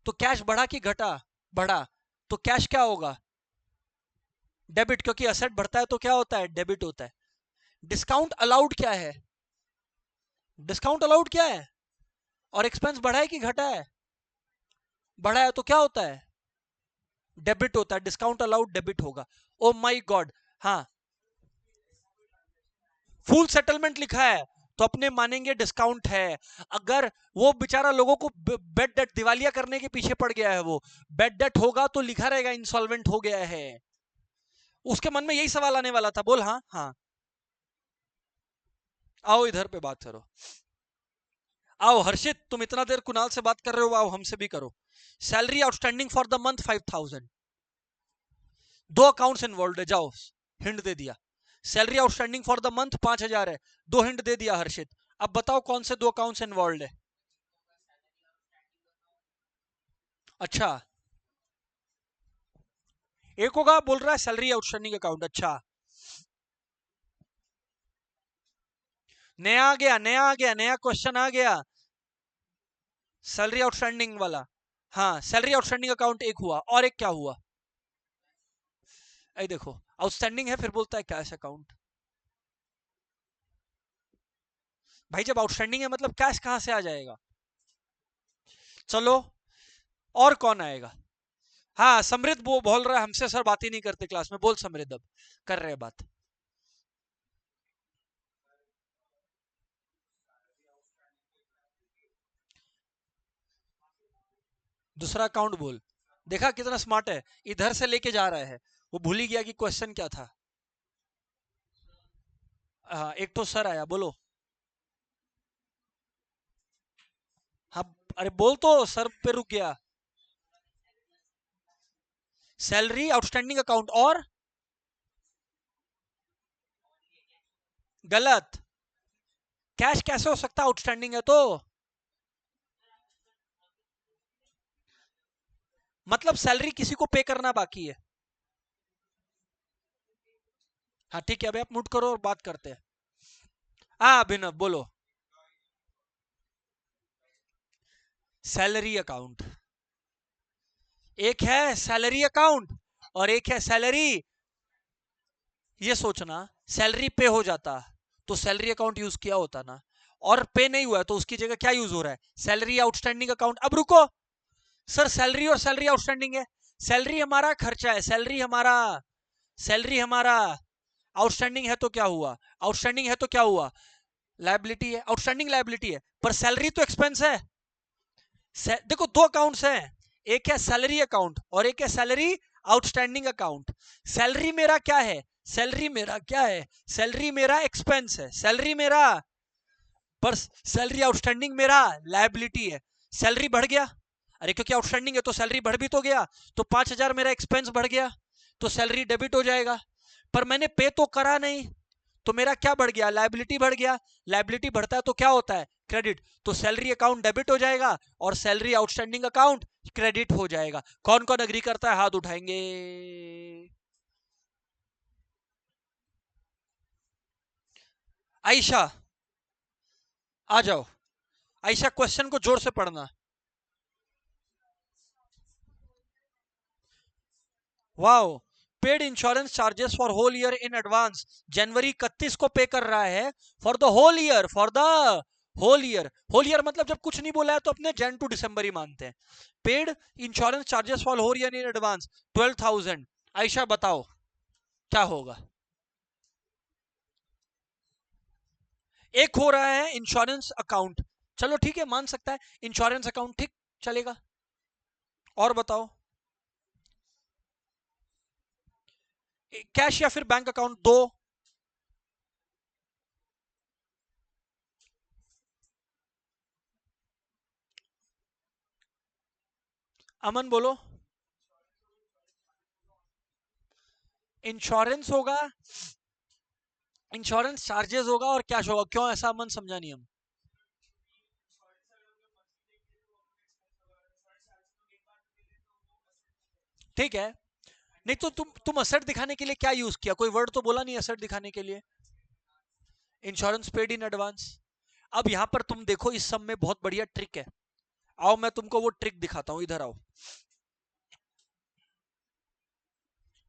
तो कैश बढ़ा कि घटा? बढ़ा, तो कैश क्या होगा? डेबिट, क्योंकि असेट बढ़ता है तो क्या होता है? डेबिट होता है। डिस्काउंट अलाउड क्या है? डिस्काउंट अलाउड क्या है? और एक्सपेंस बढ़ा है कि घटा है? बढ़ा है, तो क्या होता है? डेबिट होता है। डिस्काउंट अलाउड डेबिट होगा। ओ माय गॉड, हाँ, फुल सेटलमेंट लिखा है तो अपने मानेंगे डिस्काउंट है। अगर वो बेचारा लोगों को बेड डेट दिवालिया करने के पीछे पड़ गया है, वो बेड डेट होगा तो लिखा रहेगा इंसॉल्वेंट हो गया है। उसके मन में यही सवाल आने वाला था। बोल हाँ हाँ, आओ इधर पे बात करो। आओ हर्षित, तुम इतना देर कुणाल से बात कर रहे हो, आओ हमसे भी करो। Salary outstanding for the month 5000, दो अकाउंट्स इन्वॉल्व है, जाओ। हिंट दे दिया। Salary outstanding for the month 5000 है, दो हिंट दे दिया हर्षित। अब बताओ कौन से दो अकाउंट्स इन्वॉल्व है? अच्छा, एक होगा, बोल रहा है सैलरी आउटस्टैंडिंग अकाउंट। अच्छा, नया आ गया, नया आ गया, नया क्वेश्चन आ गया, सैलरी आउटस्टैंडिंग वाला। हाँ, सैलरी आउटस्टैंडिंग अकाउंट एक हुआ, और एक क्या हुआ? ऐ देखो, आउटस्टैंडिंग है फिर बोलता है कैश अकाउंट। भाई जब आउटस्टैंडिंग है मतलब कैश कहां से आ जाएगा? चलो, और कौन आएगा? हाँ, समृद्ध वो बोल रहा है हमसे सर बात ही नहीं करते क्लास में। बोल समृद्ध, अब कर रहे हैं बात। दूसरा अकाउंट बोल। देखा कितना स्मार्ट है, इधर से लेके जा रहा है, वो भूल ही गया कि क्वेश्चन क्या था। हाँ, एक तो सर आया, बोलो। हाँ, अरे बोल तो, सर पे रुक गया। सैलरी आउटस्टैंडिंग अकाउंट और गलत। कैश कैसे हो सकता आउटस्टैंडिंग है तो? मतलब सैलरी किसी को पे करना बाकी है। हाँ ठीक है, अभी आप म्यूट करो और बात करते हैं। हाँ अभिनव बोलो। सैलरी अकाउंट, एक है सैलरी अकाउंट और एक है सैलरी। ये सोचना, सैलरी पे हो जाता तो सैलरी अकाउंट यूज किया होता ना, और पे नहीं हुआ तो उसकी जगह क्या यूज हो रहा है? Salary outstanding account. अब रुको सर, सैलरी और सैलरी आउटस्टैंडिंग है। सैलरी हमारा खर्चा है, सैलरी हमारा आउटस्टैंडिंग है तो क्या हुआ? आउटस्टैंडिंग है तो क्या हुआ? लायबिलिटी है, आउटस्टैंडिंग लायबिलिटी है, पर सैलरी तो एक्सपेंस है। देखो दो अकाउंट्स हैं, एक है सैलरी अकाउंट और एक है सैलरी आउटस्टैंडिंग अकाउंट। सैलरी मेरा क्या है? सैलरी मेरा क्या है? सैलरी मेरा एक्सपेंस है, सैलरी मेरा, पर सैलरी आउटस्टैंडिंग मेरा लायबिलिटी है। सैलरी बढ़ गया, अरे क्योंकि आउटस्टैंडिंग है तो सैलरी बढ़ भी तो गया, तो 5000 मेरा एक्सपेंस बढ़ गया, तो सैलरी डेबिट हो जाएगा। पर मैंने पे तो करा नहीं, तो मेरा क्या बढ़ गया? लायबिलिटी बढ़ गया। लायबिलिटी बढ़ता है तो क्या होता है? क्रेडिट। तो सैलरी अकाउंट डेबिट हो जाएगा और सैलरी आउटस्टैंडिंग अकाउंट क्रेडिट हो जाएगा। कौन कौन अग्री करता है? हाथ उठाएंगे। आयशा आ जाओ। आयशा क्वेश्चन को जोर से पढ़ना। Wow, paid insurance charges for whole year in advance. जनवरी 31 को पे कर रहा है for the whole year, for the whole year. Whole year मतलब जब कुछ नहीं बोला है तो अपने जन टू दिसंबर ही मानते हैं। Paid insurance charges for whole year in advance 12,000। Ayesha बताओ क्या होगा? एक हो रहा है इंश्योरेंस अकाउंट, चलो ठीक है मान सकता है, इंश्योरेंस अकाउंट ठीक चलेगा। और बताओ, कैश या फिर बैंक अकाउंट दो? अमन बोलो। इंश्योरेंस होगा, इंश्योरेंस चार्जेस होगा और कैश होगा। क्यों ऐसा मन समझा नहीं हम? ठीक है। नहीं तो तुम असेट दिखाने के लिए क्या यूज किया, कोई वर्ड तो बोला नहीं असेट दिखाने के लिए। Insurance paid in advance. अब यहां पर तुम देखो इस सब में बहुत बढ़िया ट्रिक है। आओ मैं तुमको वो ट्रिक दिखाता हूं, इधर आओ।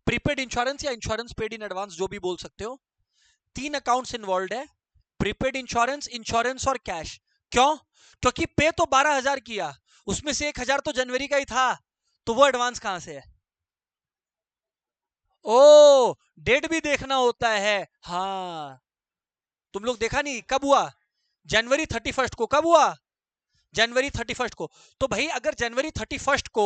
प्रीपेड इंश्योरेंस या इंश्योरेंस पेड इन एडवांस जो भी बोल सकते हो, तीन अकाउंट्स इन्वॉल्व है। प्रीपेड इंश्योरेंस, इंश्योरेंस और कैश। क्यों? क्योंकि पे तो 12,000 किया, उसमें से 1,000 तो जनवरी का ही था, तो वो एडवांस कहां से है? ओ, डेट भी देखना होता है। हाँ, तुम लोग देखा नहीं कब हुआ? जनवरी 31st को। कब हुआ? जनवरी 31st को। तो भाई अगर जनवरी 31st को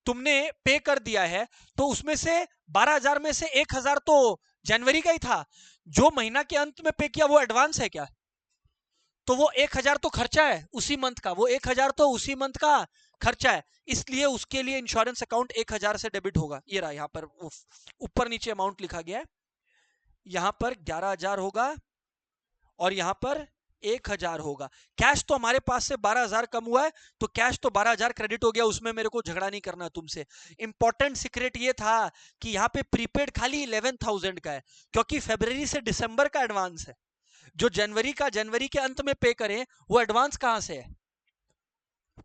तुमने पे कर दिया है, तो उसमें से 12,000 में से 1,000 तो जनवरी का ही था। जो महीना के अंत में पे किया वो एडवांस है क्या? तो वो 1,000 तो खर्चा है उसी मंथ का, वो 1,000 तो उसी मंथ का खर्चा है। इसलिए उसके लिए इंश्योरेंस अकाउंट 1,000 से डेबिट होगा। ये रहा यहां पर ऊपर नीचे अमाउंट लिखा गया है। यहां पर 11,000 होगा और यहां पर 1,000 होगा। कैश तो हमारे पास से 12,000 कम हुआ है, तो कैश तो 12,000 क्रेडिट हो गया, उसमें मेरे को झगड़ा नहीं करना तुमसे। इंपॉर्टेंट सीक्रेट ये था कि यहां पे प्रीपेड खाली 11,000 का है, क्योंकि फरवरी से दिसंबर का एडवांस है। जो जनवरी का जनवरी के अंत में पे करें, वो एडवांस कहां से है?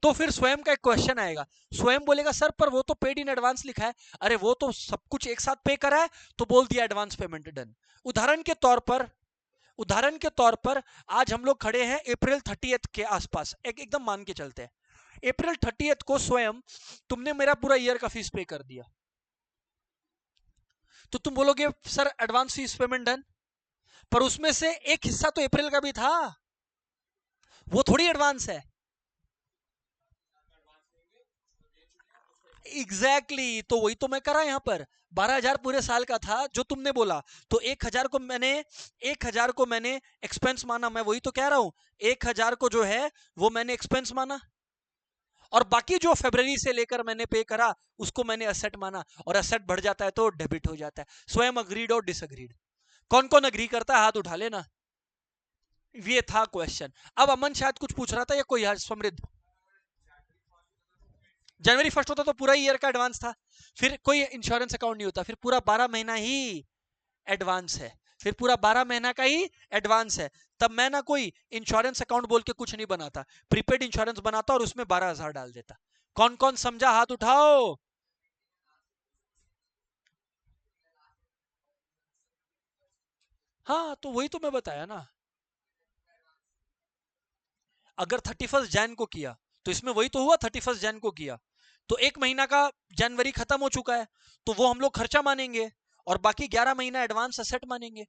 तो फिर स्वयं का एक क्वेश्चन आएगा, स्वयं बोलेगा सर पर वो तो पेड इन एडवांस लिखा है। अरे वो तो सब कुछ एक साथ पे करा है, तो बोल दिया एडवांस पेमेंट डन। उदाहरण के तौर पर, उदाहरण के तौर पर आज हम लोग खड़े हैं अप्रैल 30th के आसपास, एकदम मान के चलते हैं अप्रैल 30th को स्वयं तुमने मेरा पूरा ईयर का फीस पे कर दिया, तो तुम बोलोगे sir advance fees payment done. पर उसमें से एक हिस्सा तो अप्रैल का भी था, वो थोड़ी एडवांस है। एग्जैक्टली exactly, तो वही तो मैं करा यहाँ पर। 12,000 पूरे साल का था जो तुमने बोला, तो 1,000 को मैंने एक्सपेंस माना। मैं वही तो कह रहा हूं, 1,000 को जो है वो मैंने एक्सपेंस माना, और बाकी जो फरवरी से लेकर मैंने पे करा उसको मैंने असेट माना। और असेट बढ़ जाता है तो डेबिट हो जाता है। स्वयं अग्रीड और डिसअग्रीड? कौन कौन अग्री करता है, हाथ उठा लेना। ये था क्वेश्चन। अब अमन शायद कुछ पूछ रहा था या कोई समृद्ध? जनवरी 1st होता तो पूरा ईयर का एडवांस था, फिर कोई इंश्योरेंस अकाउंट नहीं होता, फिर पूरा 12 महीना ही एडवांस है, फिर पूरा 12 महीना का ही एडवांस है। तब मैं ना कोई इंश्योरेंस अकाउंट बोल के कुछ नहीं बनाता, प्रीपेड इंश्योरेंस बनाता और उसमें 12,000 डाल देता। कौन कौन समझा, हाथ उठाओ। हाँ तो वही तो मैं बताया ना। अगर 31st जैन को किया, तो इसमें वही तो हुआ, 31st जैन को किया तो एक महीना का जनवरी खत्म हो चुका है, तो वो हम लोग खर्चा मानेंगे, और बाकी 11 महीना एडवांस असेट मानेंगे।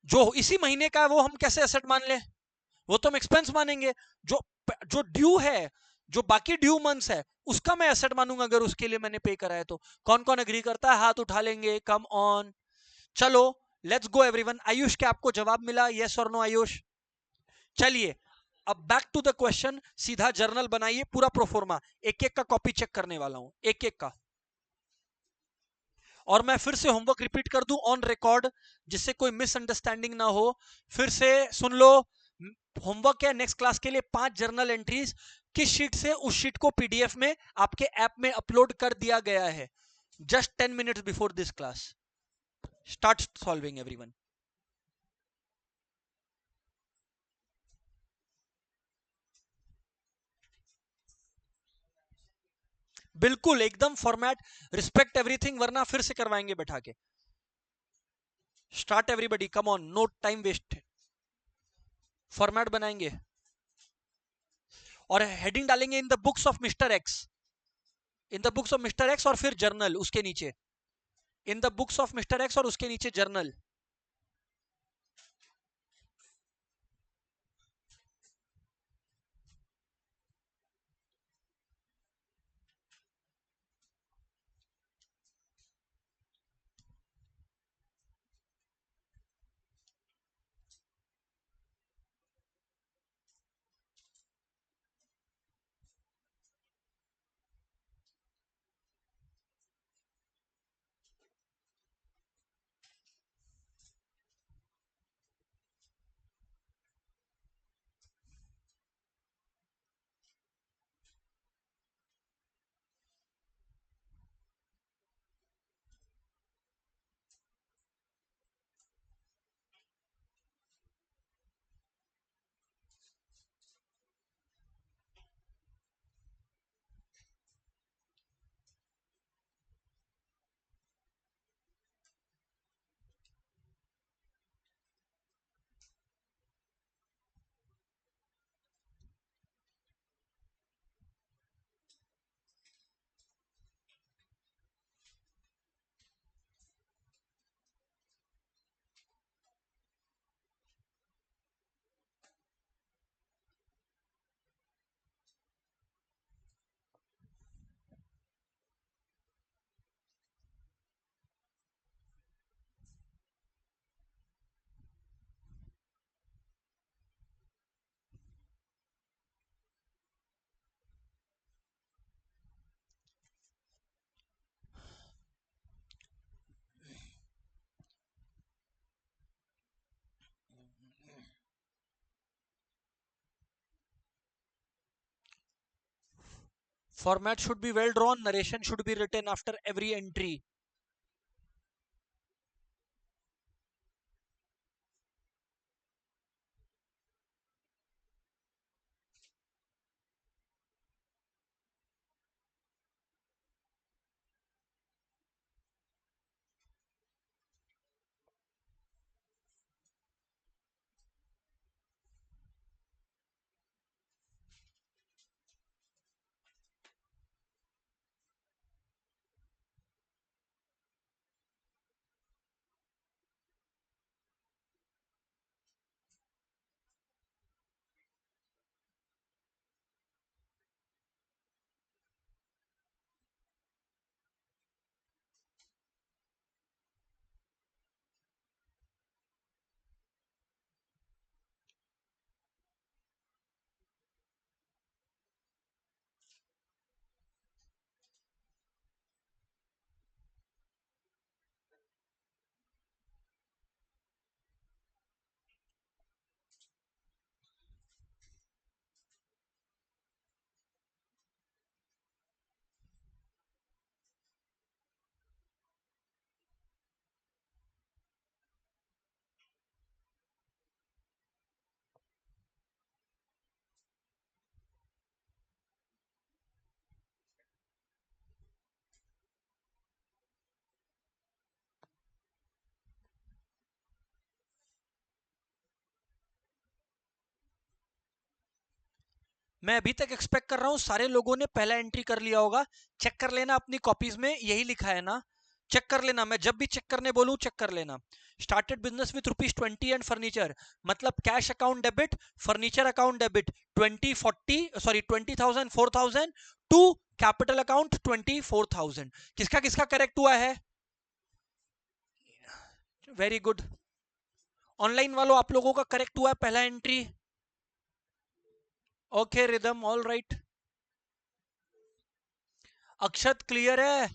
जो इसी महीने का है वो हम कैसे असेट मान ले? वो तो हम एक्सपेंस मानेंगे। जो जो ड्यू है, जो बाकी ड्यू मंथ्स है, उसका मैं एसेट मानूंगा अगर उसके लिए मैंने पे करा है तो। कौन कौन एग्री करता है, हाथ उठा लेंगे, कम ऑन। चलो लेट्स गो एवरीवन। आयुष क्या आपको जवाब मिला, यस और नो आयुष? चलिए अब बैक टू द क्वेश्चन, सीधा जर्नल बनाइए पूरा प्रोफोर्मा। एक एक का कॉपी चेक करने वाला हूं, एक एक का। और मैं फिर से होमवर्क रिपीट कर दूं ऑन रिकॉर्ड, जिससे कोई मिसअंडरस्टैंडिंग ना हो। फिर से सुन लो। होमवर्क है नेक्स्ट क्लास के लिए 5 जर्नल एंट्रीज, किस शीट से उस शीट को पीडीएफ में आपके ऐप में अपलोड कर दिया गया है। Just 10 minutes before this class. Start solving everyone. बिल्कुल एकदम फॉर्मेट, रिस्पेक्ट एवरीथिंग, वरना फिर से करवाएंगे बैठा के। Start everybody, come on, no time waste. Format बनाएंगे और हेडिंग डालेंगे in the books of mister X, in the books of mister X, और फिर जर्नल उसके नीचे। In the books of mister X और उसके नीचे journal. Format should be well drawn. Narration should be written after every entry. मैं अभी तक एक्सपेक्ट कर रहा हूं सारे लोगों ने पहला एंट्री कर लिया होगा. चेक कर लेना अपनी कॉपीज में, यही लिखा है ना. चेक कर लेना, मैं जब भी चेक करने बोलूं चेक कर लेना. Started business with ₹20 and furniture, मतलब cash account debit, furniture account debit 20,000 4,000 to capital account 24,000. किसका किसका करेक्ट हुआ है? Very good. ऑनलाइन वालों आप लोगों का करेक्ट हुआ है पहला entry. Okay Ridham, all right. Akshat clear है?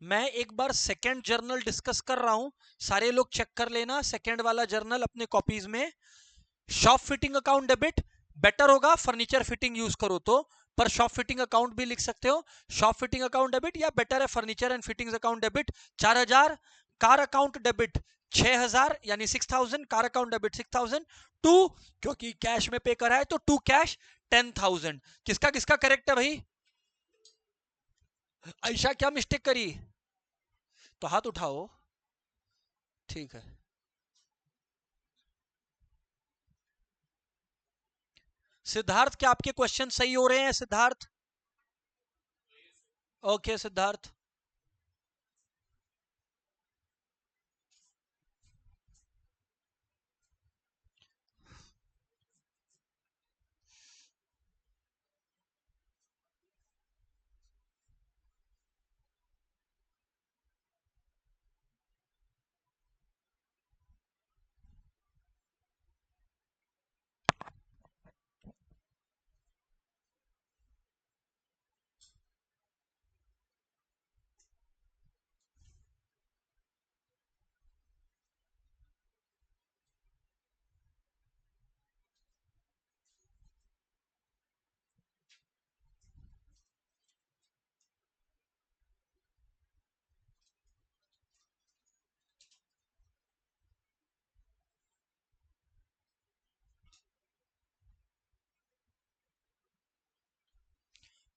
मैं एक बार सेकंड जर्नल डिस्कस कर रहा हूं, सारे लोग चेक कर लेना सेकंड वाला जर्नल अपने कॉपीज में. Shop fitting account debit better होगा फर्नीचर फिटिंग यूज करो तो, पर शॉप फिटिंग अकाउंट भी लिख सकते हो. शॉप फिटिंग अकाउंट डेबिट या बेटर है furniture and fittings account debit 4,000. Car account debit 6,000 यानी 6,000. कार अकाउंट डेबिट 6,000 टू, क्योंकि कैश में पे करा है तो टू कैश 10,000. किसका किसका करेक्ट है भाई? आयशा क्या मिस्टेक करी? तो हाथ उठाओ. ठीक है. सिद्धार्थ, क्या आपके क्वेश्चन सही हो रहे हैं सिद्धार्थ? ओके सिद्धार्थ.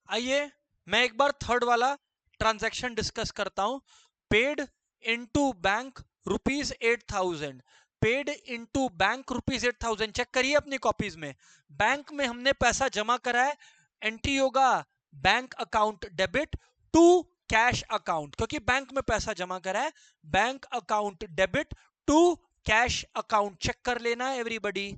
आइए मैं एक बार थर्ड वाला ट्रांजैक्शन डिस्कस करता हूं। Paid into bank ₹8,000, paid into bank ₹8,000। Check करिए अपनी कॉपीज में, बैंक में हमने पैसा जमा करा है, एंट्री होगा bank account debit to cash account, क्योंकि बैंक में पैसा जमा करा है, bank account debit to cash account. Check कर लेना एवरीबॉडी।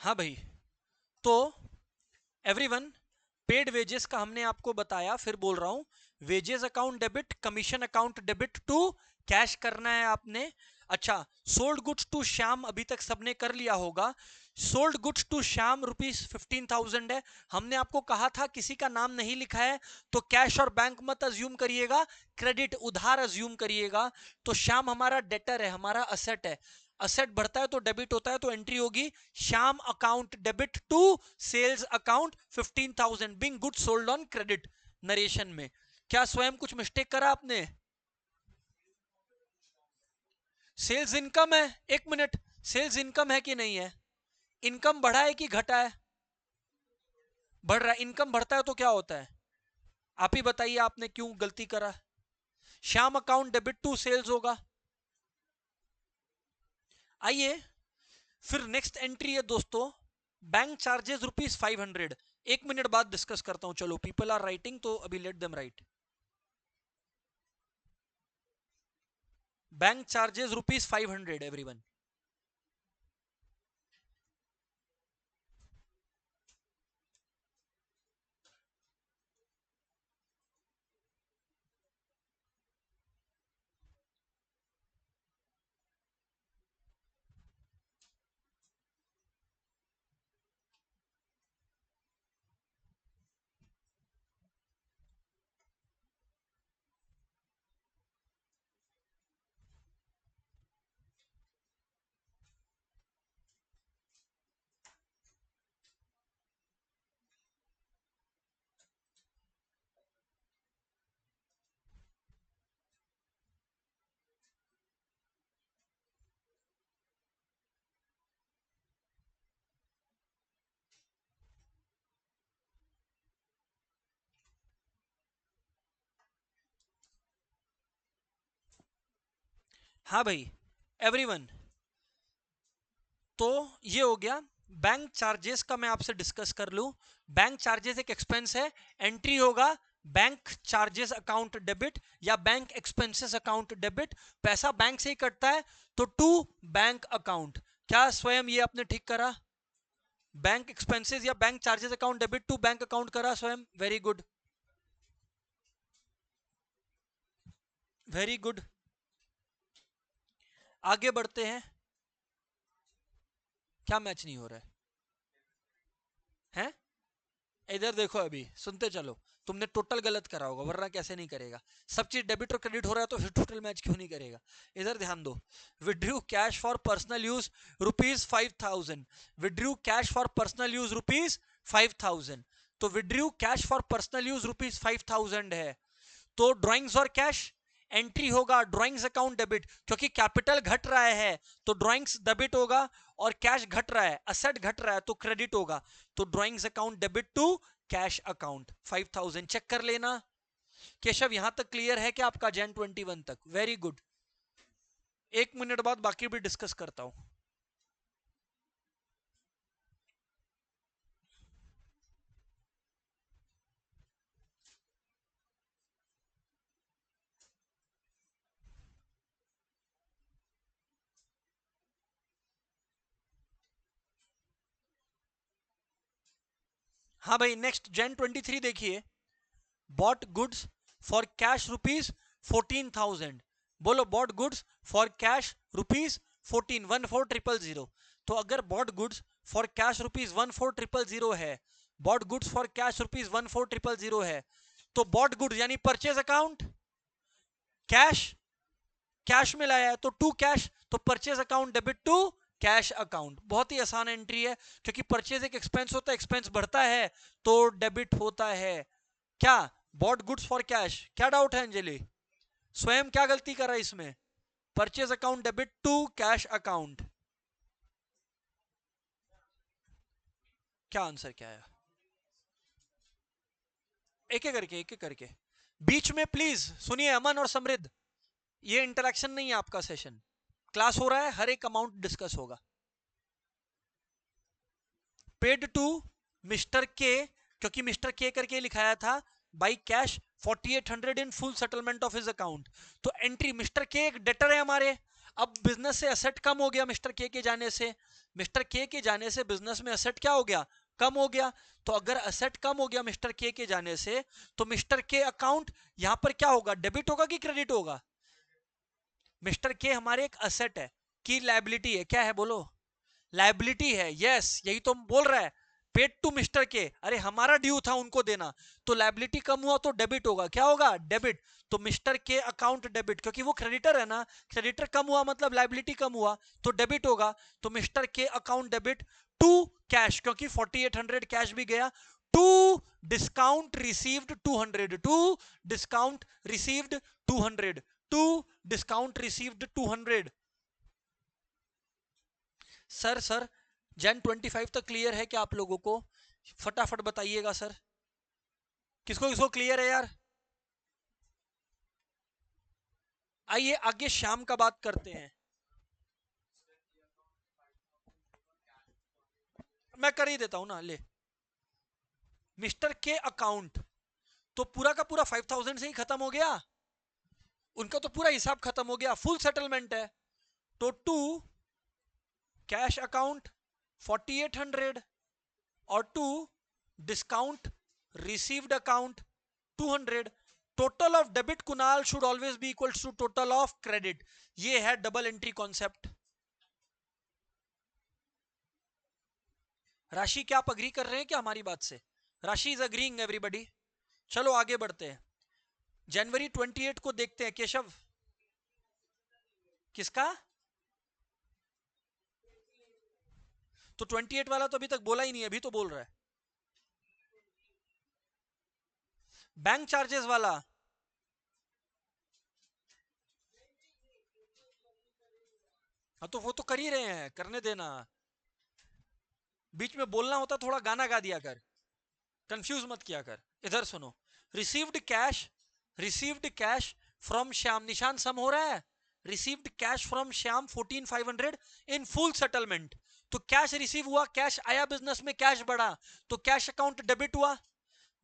हाँ भाई, तो एवरीवन, पेड वेजेस का हमने आपको बताया, फिर बोल रहा हूं, wages account debit, commission account debit to cash करना है आपने। अच्छा, सोल्ड गुड्स टू श्याम अभी तक सबने कर लिया होगा। सोल्ड गुड्स टू श्याम ₹15,000 है। हमने आपको कहा था किसी का नाम नहीं लिखा है तो कैश और बैंक मत अज्यूम करिएगा, क्रेडिट उधार अज्यूम करिएगा। तो श्याम हमारा डेटर है, हमारा असेट है। असेट बढ़ता है तो डेबिट होता है, तो एंट्री होगी Shyam account debit to sales account 15,000 being good sold on credit. Narration में क्या स्वयं कुछ मिस्टेक करा आपने? सेल्स इनकम है, एक मिनट, सेल्स इनकम है कि नहीं है? इनकम बढ़ा है कि घटा है? बढ़ रहा है। इनकम बढ़ता है तो क्या होता है? आप ही बताइए, आपने क्यों गलती करा? Shyam account debit to sales होगा। आइए फिर नेक्स्ट एंट्री है दोस्तों, बैंक चार्जेस ₹500। एक मिनट बाद डिस्कस करता हूं, चलो पीपल आर राइटिंग तो अभी let them right. Bank charges ₹500 everyone. हाँ भाई एवरीवन, तो ये हो गया बैंक चार्जेस का। मैं आपसे डिस्कस कर लूं, बैंक चार्जेस एक एक्सपेंस है, एंट्री होगा बैंक चार्जेस अकाउंट डेबिट या बैंक एक्सपेंसेस अकाउंट डेबिट। पैसा बैंक से ही कटता है तो टू बैंक अकाउंट। क्या स्वयं ये आपने ठीक करा? बैंक एक्सपेंसेस या bank charges account debit to bank account करा Swayam, very good, very good. आगे बढ़ते हैं। क्या मैच नहीं हो रहा है? हैं? इधर देखो, अभी सुनते चलो। तुमने टोटल गलत करा होगा, वरना कैसे नहीं करेगा? सब चीज डेबिट और क्रेडिट हो रहा है तो फिर टोटल मैच क्यों नहीं करेगा? इधर ध्यान दो। Withdrew cash for personal use ₹5,000, withdrew cash for personal use ₹5,000। तो withdrew cash for personal use ₹5,000 है, तो ड्राइंग्स और कैश एंट्री होगा ड्राइंग्स अकाउंट डेबिट, क्योंकि कैपिटल घट रहा है तो ड्राइंग्स डेबिट होगा, और कैश घट रहा है, असेट घट रहा है तो क्रेडिट होगा। तो drawings account debit to cash account 5,000। Check कर लेना। केशव यहां तक क्लियर है कि आपका Jan 21 तक? Very good. एक मिनट बाद बाकी भी डिस्कस करता हूं। हाँ भाई, नेक्स्ट Jan 23 देखिए। Bot goods for cash ₹14,000। बोलो, बॉट गुड्स फॉर कैश ₹14,000। तो अगर बॉट गुड्स फॉर कैश ₹14,000 है, बॉट गुड्स फॉर कैश ₹14,000 है, तो बॉट गुड्स यानी परचेज अकाउंट कैश, कैश में लाया है तो टू कैश, तो purchase account debit to cash account. बहुत ही आसान एंट्री है, क्योंकि परचेज एक एक्सपेंस होता है, एक्सपेंस बढ़ता है तो डेबिट होता है। क्या बॉट गुड्स फॉर कैश, क्या डाउट है अंजलि? स्वयं क्या गलती कर रहा है इसमें? Purchase account debit to cash account. क्या आंसर क्या है? एक एक करके, एक एक करके। बीच में प्लीज सुनिए अमन और समृद्ध, ये इंटरेक्शन नहीं है आपका सेशन, क्लास हो रहा है, हर एक अमाउंट डिस्कस होगा। पेड टू मिस्टर के, क्योंकि मिस्टर के करके लिखाया था, by cash 4800 in full settlement of his account. तो एंट्री, मिस्टर के एक डेटर है हमारे, अब बिजनेस से असेट कम हो गया मिस्टर के जाने से, मिस्टर के जाने से बिजनेस में असेट क्या हो गया? कम हो गया। तो अगर असेट कम हो गया मिस्टर के जाने से, तो मिस्टर के अकाउंट यहां पर क्या होगा? डेबिट होगा कि क्रेडिट होगा? मिस्टर के हमारे एक असेट है, की लायबिलिटी है, क्या है बोलो? लायबिलिटी है, यस यही तो बोल रहा है। पेड टू मिस्टर के, अरे हमारा ड्यू था उनको देना, तो लायबिलिटी कम हुआ तो डेबिट होगा, क्या होगा? डेबिट। तो मिस्टर के अकाउंट डेबिट, क्योंकि वो क्रेडिटर है ना, क्रेडिटर कम हुआ मतलब लायबिलिटी कम हुआ तो डेबिट होगा। तो मिस्टर के अकाउंट डेबिट टू कैश, क्योंकि 4800 कैश भी गया, to discount received 200, to discount received 200, to discount received 200। Sir Jan 25 तक क्लियर है क्या आप लोगों को? फटाफट बताइएगा सर, किसको किसको क्लियर है यार? आइए आगे शाम का बात करते हैं। मैं कर ही देता हूं ना, ले। मिस्टर के अकाउंट तो पूरा का पूरा 5000 से ही खत्म हो गया, उनका तो पूरा हिसाब खत्म हो गया, फुल सेटलमेंट है। तो टू कैश अकाउंट 4800 और to discount received account 200। Total of debit Kunal should always be equal to total of credit. ये है डबल एंट्री कॉन्सेप्ट। राशि क्या आप अग्री कर रहे हैं क्या हमारी बात से? राशि इज अग्रीइंग एवरीबडी। चलो आगे बढ़ते हैं, जनवरी 28 को देखते हैं। केशव, किसका? तो 28 वाला तो अभी तक बोला ही नहीं, अभी तो बोल रहा है। बैंक चार्जेस वाला, हाँ तो वो तो कर ही रहे हैं, करने देना। बीच में बोलना होता थोड़ा गाना गा दिया कर, कंफ्यूज मत किया कर। इधर सुनो, received cash, received cash from Shyam, निशान सम हो रहा है। Received cash from Shyam 14500 in full settlement. तो कैश रिसीव हुआ, कैश आया बिजनेस में, कैश बढ़ा, तो कैश अकाउंट डेबिट हुआ।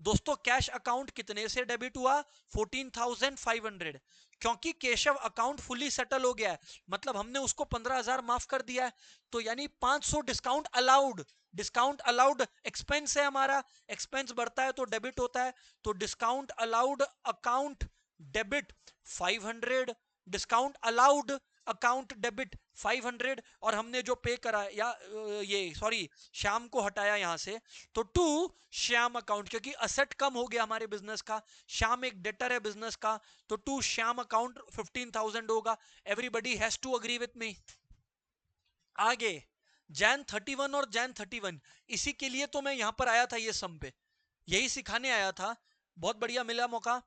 दोस्तों कैश अकाउंट कितने से डेबिट हुआ? 14,500, क्योंकि केशव अकाउंट फुली सेटल हो गया है, मतलब हमने उसको 15,000 माफ कर दिया है। तो यानी 500 discount allowed, discount allowed expense है हमारा, एक्सपेंस बढ़ता है तो डेबिट होता है। तो discount allowed account debit 500, discount allowed account debit 500, और हमने जो पे करा या ये सॉरी श्याम को हटाया यहां से, तो टू श्याम अकाउंट, क्योंकि असेट कम हो गया हमारे बिजनेस का, श्याम एक डेटर है बिजनेस का, तो टू श्याम अकाउंट 15,000 होगा। Everybody has to agree with me. आगे जैन 31 और जैन 31, इसी के लिए तो मैं यहां पर आया था, ये सम पे यही सिखाने आया था। बहुत बढ़िया मिला मौका।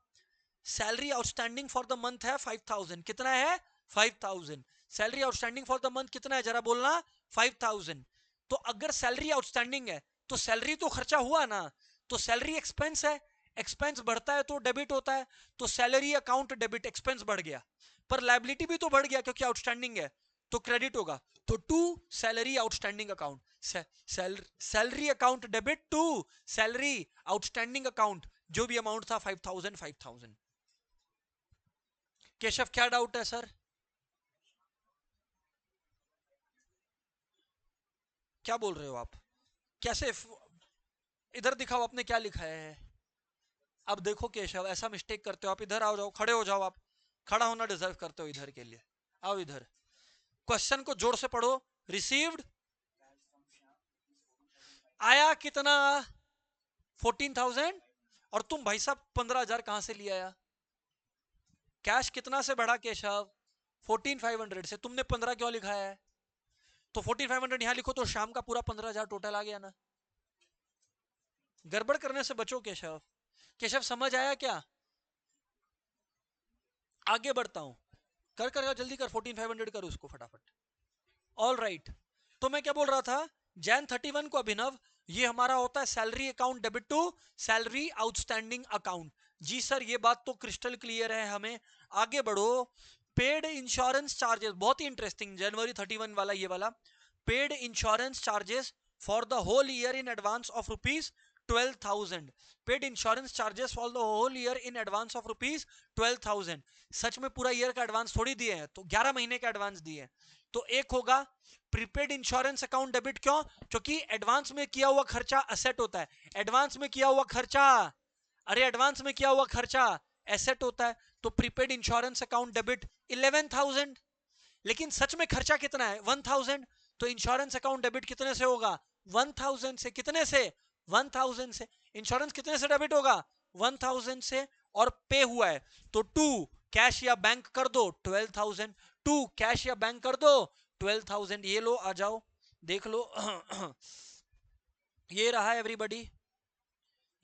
Salary outstanding for the month है 5000, कितना है? 5000। Salary outstanding for the month कितना है जरा बोलना? 5000। तो अगर सैलरी आउटस्टैंडिंग है तो सैलरी तो खर्चा हुआ ना, तो सैलरी एक्सपेंस है, एक्सपेंस बढ़ता है तो डेबिट होता है। तो सैलरी अकाउंट डेबिट, एक्सपेंस बढ़ गया, पर लायबिलिटी भी तो बढ़ गया क्योंकि आउटस्टैंडिंग है, तो क्रेडिट होगा। तो to salary outstanding account, salary account debit to salary outstanding account, जो भी अमाउंट था 5000 5000। केशव क्या डाउट है सर? क्या बोल रहे हो आप? कैसे इधर दिखाओ आपने क्या लिखा है। अब देखो केशव, ऐसा मिस्टेक करते हो आप, इधर आओ, जाओ खड़े हो जाओ आप, खड़ा होना डिजर्व करते हो इधर के लिए। आओ इधर, क्वेश्चन को जोर से पढ़ो। रिसीव्ड आया कितना? 14,000। और तुम भाई साहब 15,000 कहां से लिया आया? कैश कितना से बढ़ा केशव? 14,500 से। तुमने 15 क्यों लिखाया है? तो 14,500 यहां लिखो तो शाम का पूरा 15,000 टोटल आ गया ना। गड़बड़ करने से बचो केशव। केशव समझ आया क्या? आगे बढ़ता हूं। कर कर जल्दी कर, 14,500 कर उसको फटाफट। ऑल राइट, तो मैं क्या बोल रहा था, जैन 31 को अभिनव, ये हमारा होता है salary account debit to salary outstanding account. जी सर ये बात तो क्रिस्टल क्लियर है हमें। आगे बढ़ो। पेड इंश्योरेंस चार्जेस, बहुत ही इंटरेस्टिंग, जनवरी 31 वाला ये वाला। Paid insurance charges for the whole year in advance of rupees 12,000। Paid insurance charges for the whole year in advance of rupees 12,000। सच में पूरा ईयर का एडवांस थोड़ी दिए हैं, तो 11 महीने का एडवांस दिए हैं। तो एक होगा प्रीपेड इंश्योरेंस अकाउंट डेबिट। क्यों? क्योंकि एडवांस में किया हुआ खर्चा असेट होता है। एडवांस में किया हुआ खर्चा, अरे एडवांस में किया हुआ खर्चा एसेट होता है। तो प्रीपेड इंश्योरेंस अकाउंट डेबिट 11,000। लेकिन सच में खर्चा कितना है? 1,000। तो इंश्योरेंस अकाउंट डेबिट कितने से होगा? 1,000 से। कितने से? 1,000 से। इंश्योरेंस कितने से डेबिट होगा? 1,000 से। और पे हुआ है तो टू कैश या बैंक कर दो 12,000। टू कैश या बैंक कर दो 12,000। ये लो आ जाओ देख लो। ये रहा एवरीबॉडी,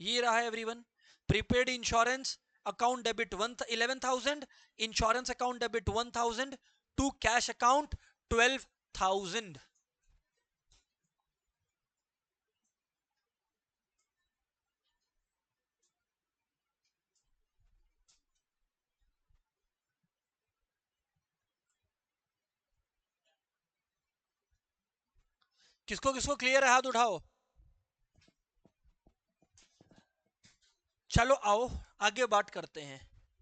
ये रहा everyone. Prepaid insurance account debit 11,000, insurance account debit 1,000, to cash account 12,000। किसको किसको क्लियर है? हाथ उठाओ। चलो आओ आगे बात करते हैं।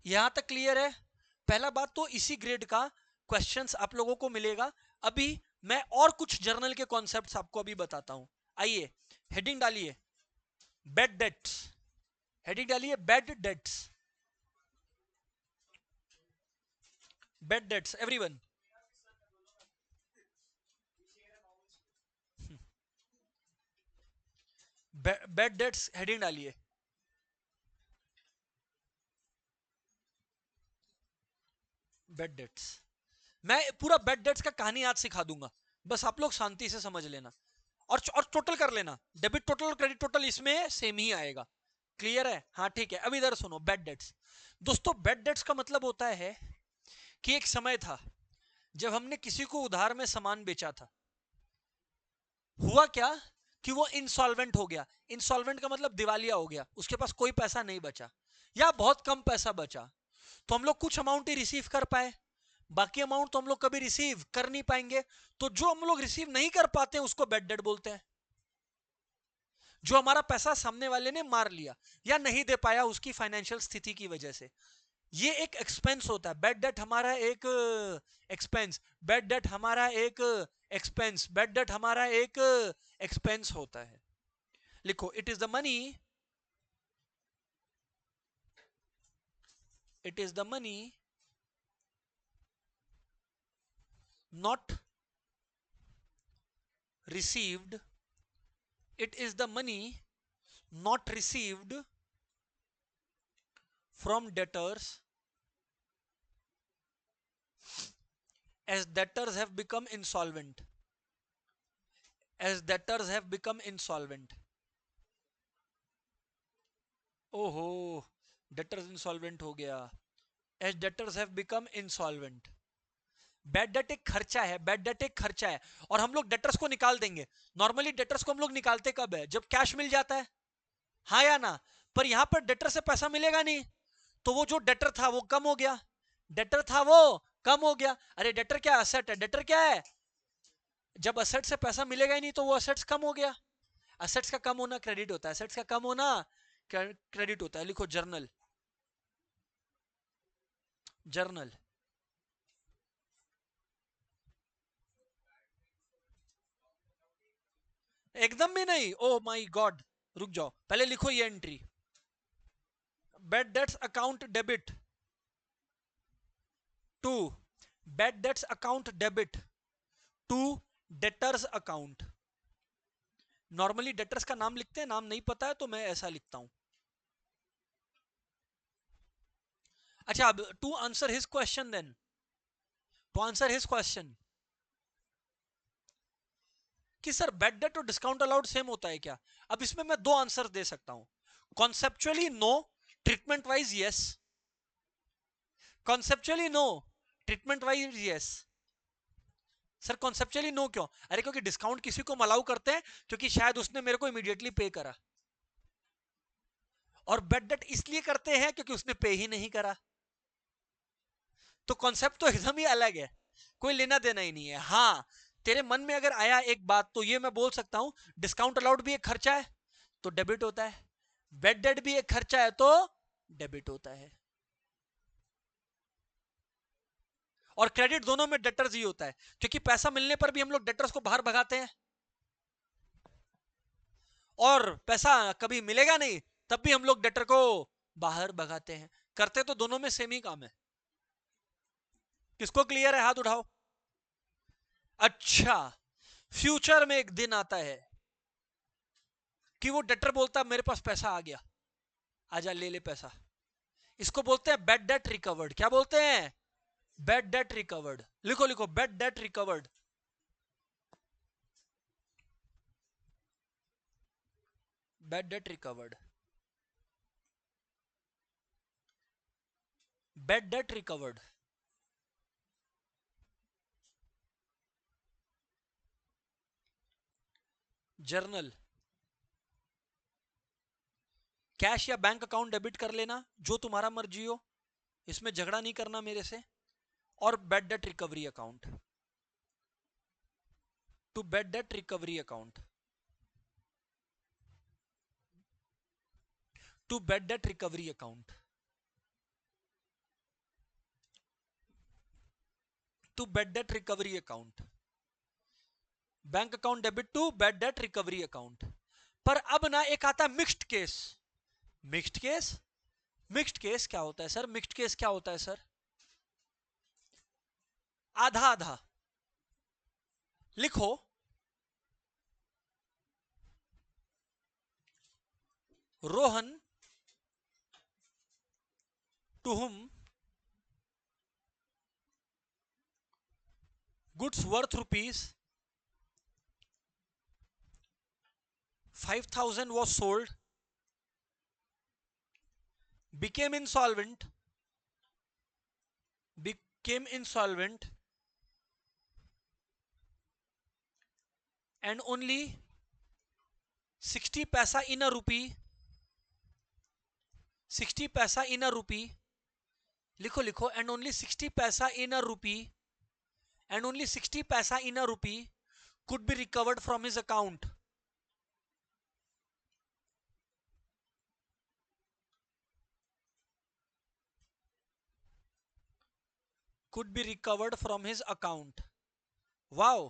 यहां तक क्लियर है? पहला बात तो इसी ग्रेड का क्वेश्चंस आप लोगों को मिलेगा। अभी मैं और कुछ जर्नल के कॉन्सेप्ट्स आपको अभी बताता हूं। आइए हेडिंग डालिए, बेड डेट्स। हेडिंग डालिए bad debts. Bad debts everyone. Bad debts heading डालिए। बेड डेट्स, मैं पूरा बेड डेट्स का कहानी आज सिखा दूंगा, बस आप लोग शांति से समझ लेना। और टोटल कर लेना, डेबिट टोटल और क्रेडिट टोटल इसमें सेम ही आएगा। क्लियर है? हाँ ठीक है। अब इधर सुनो, बेड डेट्स। दोस्तों बेड डेट्स का मतलब होता है कि एक समय था जब हमने किसी को उधार में सामान बेचा था। हुआ क्या कि वो इंसॉल्वेंट हो गया। इंसॉल्वेंट का मतलब दिवालिया हो गया, उसके पास कोई पैसा नहीं बचा या बहुत कम पैसा बचा। तो हम लोग कुछ अमाउंट ही रिसीव कर पाए, बाकी अमाउंट तो हम लोग कभी रिसीव कर नहीं पाएंगे। तो जो हम लोग रिसीव नहीं कर पाते उसको बेड डेट बोलते हैं। जो हमारा पैसा सामने वाले ने मार लिया या नहीं दे पाया उसकी फाइनेंशियल स्थिति की वजह से, ये एक एक्सपेंस होता है। बेड डेट हमारा एक एक्सपेंस, बेड डेट हमारा एक एक्सपेंस, बेड डेट हमारा एक एक्सपेंस होता है। लिखो, it is the money, it is the money not received, it is the money not received from debtors as debtors have become insolvent, as debtors have become insolvent। ओहो, debtors insolvent हो गया, as debtors have become insolvent। Bad debt एक खर्चा है, bad debt एक खर्चा है, और हम लोग डेटर्स को निकाल देंगे। नॉर्मली डेटर्स को हम लोग निकालते कब है? जब कैश मिल जाता है, हाँ या ना? पर यहां पर डेटर से पैसा मिलेगा नहीं, तो वो जो डेटर था वो कम हो गया, डेटर था वो कम हो गया। अरे डेटर क्या असेट है? डेटर क्या है? जब असेट से पैसा मिलेगा ही नहीं तो वो असेट्स कम हो गया। असेट्स का कम होना क्रेडिट होता है, असेट्स का कम होना क्रेडिट होता है। लिखो जर्नल, जर्नल। एकदम भी नहीं, ओ माय गॉड। रुक जाओ, पहले लिखो ये entry, bad debts account debit to, bad debts account debit to debtors account. Normally debtors का नाम लिखते हैं, नाम नहीं पता है तो मैं ऐसा लिखता हूं। अच्छा, अब to answer his question then, to answer his question कि सर बेड डेट और डिस्काउंट अलाउड सेम होता है क्या? अब इसमें मैं दो आंसर दे सकता हूं. Conceptually no, treatment wise yes. Conceptually no, treatment wise yes. Sir conceptually no क्यों? अरे क्योंकि डिस्काउंट किसी को अलाउ करते हैं क्योंकि शायद उसने मेरे को इमीडिएटली पे करा, और बेड डेट इसलिए करते हैं क्योंकि उसने पे ही नहीं करा. तो कॉन्सेप्ट तो एकदम ही अलग है, कोई लेना देना ही नहीं है. हाँ, तेरे मन में अगर आया एक बात तो ये मैं बोल सकता हूं, डिस्काउंट अलाउड भी एक खर्चा है तो डेबिट होता है, बेड डेट भी एक खर्चा है तो डेबिट होता है. और क्रेडिट दोनों में डेटर्स ही होता है, क्योंकि पैसा मिलने पर भी हम लोग डेटर्स को बाहर भगाते हैं, और पैसा कभी मिलेगा नहीं तब भी हम लोग डेटर को बाहर भगाते हैं. करते तो दोनों में सेम ही काम है. किसको क्लियर है? हाथ उठाओ. अच्छा, फ्यूचर में एक दिन आता है कि वो डेटर बोलता है मेरे पास पैसा आ गया, आजा ले ले पैसा. इसको बोलते हैं बेड डेट रिकवर्ड. क्या बोलते हैं? Bed debt recovered. लिखो लिखो, bed debt recovered. Bed debt recovered. Bed debt recovered. Journal, cash या बैंक अकाउंट डेबिट कर लेना, जो तुम्हारा मर्जी हो, इसमें झगड़ा नहीं करना मेरे से. और bad debt recovery account, to bad debt recovery account, to bad debt recovery account, to bad debt recovery account. Bank account debit to bad debt recovery account. पर अब ना एक आता है mixed case. Mixed case, mixed case क्या होता है sir? Mixed case क्या होता है सर? आधा आधा. लिखो, Rohan to whom goods worth ₹5,000 was sold, became insolvent, and only 60 paisa in a rupee, 60 paisa in a rupee. लिखो लिखो, and only 60 paisa in a rupee, and only 60 paisa in a rupee could be recovered from his account. Could be recovered from his account. Wow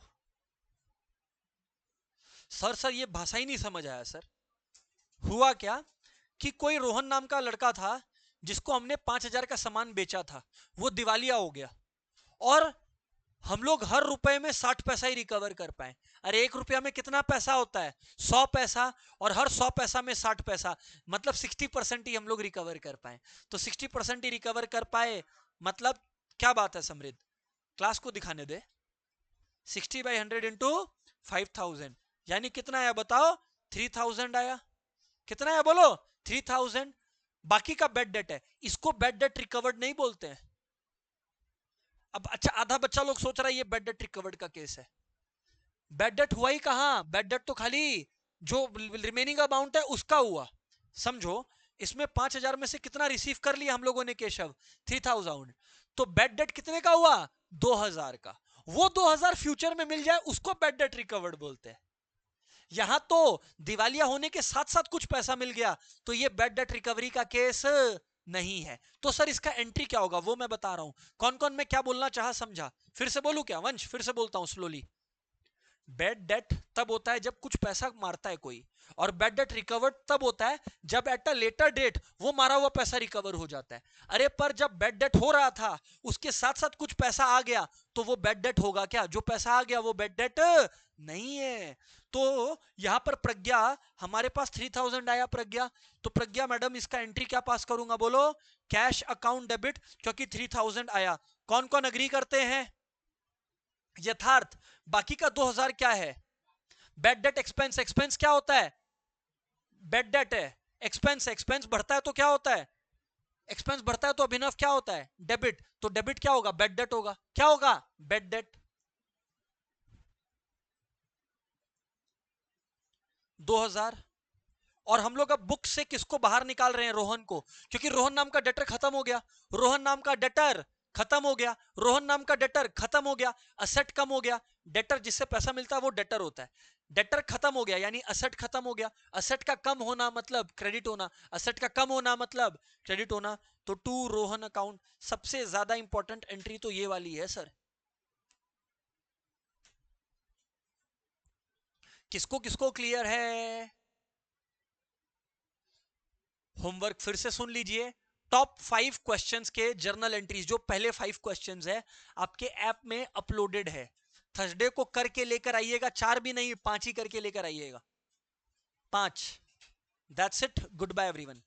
sir, sir ये भाषा ही नहीं समझ आया sir. हुआ क्या कि कोई रोहन नाम का लड़का था जिसको हमने 5,000 का सामान बेचा था, वो दिवालिया हो गया, और हम लोग हर रुपए में 60 पैसा ही रिकवर कर पाए. अरे 1 रुपया में कितना पैसा होता है? 100 पैसा, और हर 100 पैसा में 60 पैसा, मतलब 60% ही हम लोग रिकवर कर पाए. तो 60% ही रिकवर कर पाए, मतलब क्या बात है समृद्ध, क्लास को दिखाने दे. 60/100 इंटू 5,000 यानी कितना आया बताओ? 3,000 आया. कितना आया बोलो? 3,000. बाकी का बेड डेट है, इसको बेड डेट रिकवर्ड नहीं बोलते हैं. अब अच्छा, आधा बच्चा लोग सोच रहा है ये बेड डेट रिकवर्ड का केस है. बेड डेट हुआ ही कहां? बेड डेट तो खाली जो रिमेनिंग अमाउंट है उसका हुआ. समझो, इसमें 5,000 में से कितना रिसीव कर लिया हम लोगों ने केशव? 3,000. तो बेड डेट कितने का हुआ? 2,000 का. वो 2,000 फ्यूचर में मिल जाए उसको बेड डेट रिकवर्ड बोलते हैं. यहां तो दिवालिया होने के साथ साथ कुछ पैसा मिल गया, तो ये बेड डेट रिकवरी का केस नहीं है. तो सर इसका एंट्री क्या होगा वो मैं बता रहा हूं. कौन कौन मैं क्या बोलना चाहा समझा? फिर से बोलूं क्या वंश? फिर से बोलता हूं स्लोली. बेड डेट तब होता है जब कुछ पैसा मारता है कोई, और बेड डेट रिकवर्ड तब होता है जब एट अ लेटर डेट वो मारा हुआ पैसा रिकवर हो जाता है. अरे पर जब बेड डेट हो रहा था उसके साथ साथ कुछ पैसा आ गया तो वो बेड डेट होगा क्या? जो पैसा आ गया वो बेड डेट नहीं है. तो यहां पर प्रज्ञा, हमारे पास 3,000 आया प्रज्ञा, तो प्रज्ञा मैडम इसका एंट्री क्या पास करूंगा बोलो? कैश अकाउंट डेबिट, क्योंकि 3,000 आया. कौन कौन अग्री करते हैं? यथार्थ, बाकी का 2000 क्या है? बैड डेट एक्सपेंस, एक्सपेंस क्या होता है? बैड डेट है। एक्सपेंस, एक्सपेंस बढ़ता है तो क्या होता है? एक्सपेंस बढ़ता है तो अभिनव क्या होता है? डेबिट, तो डेबिट क्या होगा? बैड डेट होगा। क्या होगा? Bad debt. 2000। और हम लोग अब बुक से किसको बाहर निकाल रहे हैं? रोहन को, क्योंकि रोहन नाम का डेटर खत्म हो गया। रोहन नाम का डेटर खत्म हो गया। रोहन नाम का डेटर खत्म हो गया। असेट कम हो गया। डेटर जिससे पैसा मिलता है वो डेटर होता है। डेटर खत्म हो गया यानी असेट खत्म हो गया। असेट का कम होना मतलब क्रेडिट होना, असेट का कम होना मतलब क्रेडिट होना। तो टू रोहन अकाउंट, सबसे ज्यादा इंपॉर्टेंट एंट्री तो ये वाली है सर। किसको किसको क्लियर है? होमवर्क फिर से सुन लीजिए। टॉप 5 क्वेश्चंस के जर्नल एंट्रीज, जो पहले 5 क्वेश्चंस है आपके ऐप में अपलोडेड है। थर्सडे को करके लेकर आइएगा, 4 भी नहीं 5 ही करके लेकर आइएगा। 5। That's it, good bye everyone.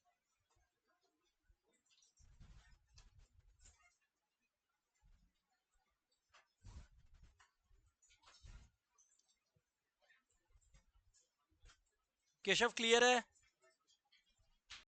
Keshav clear है?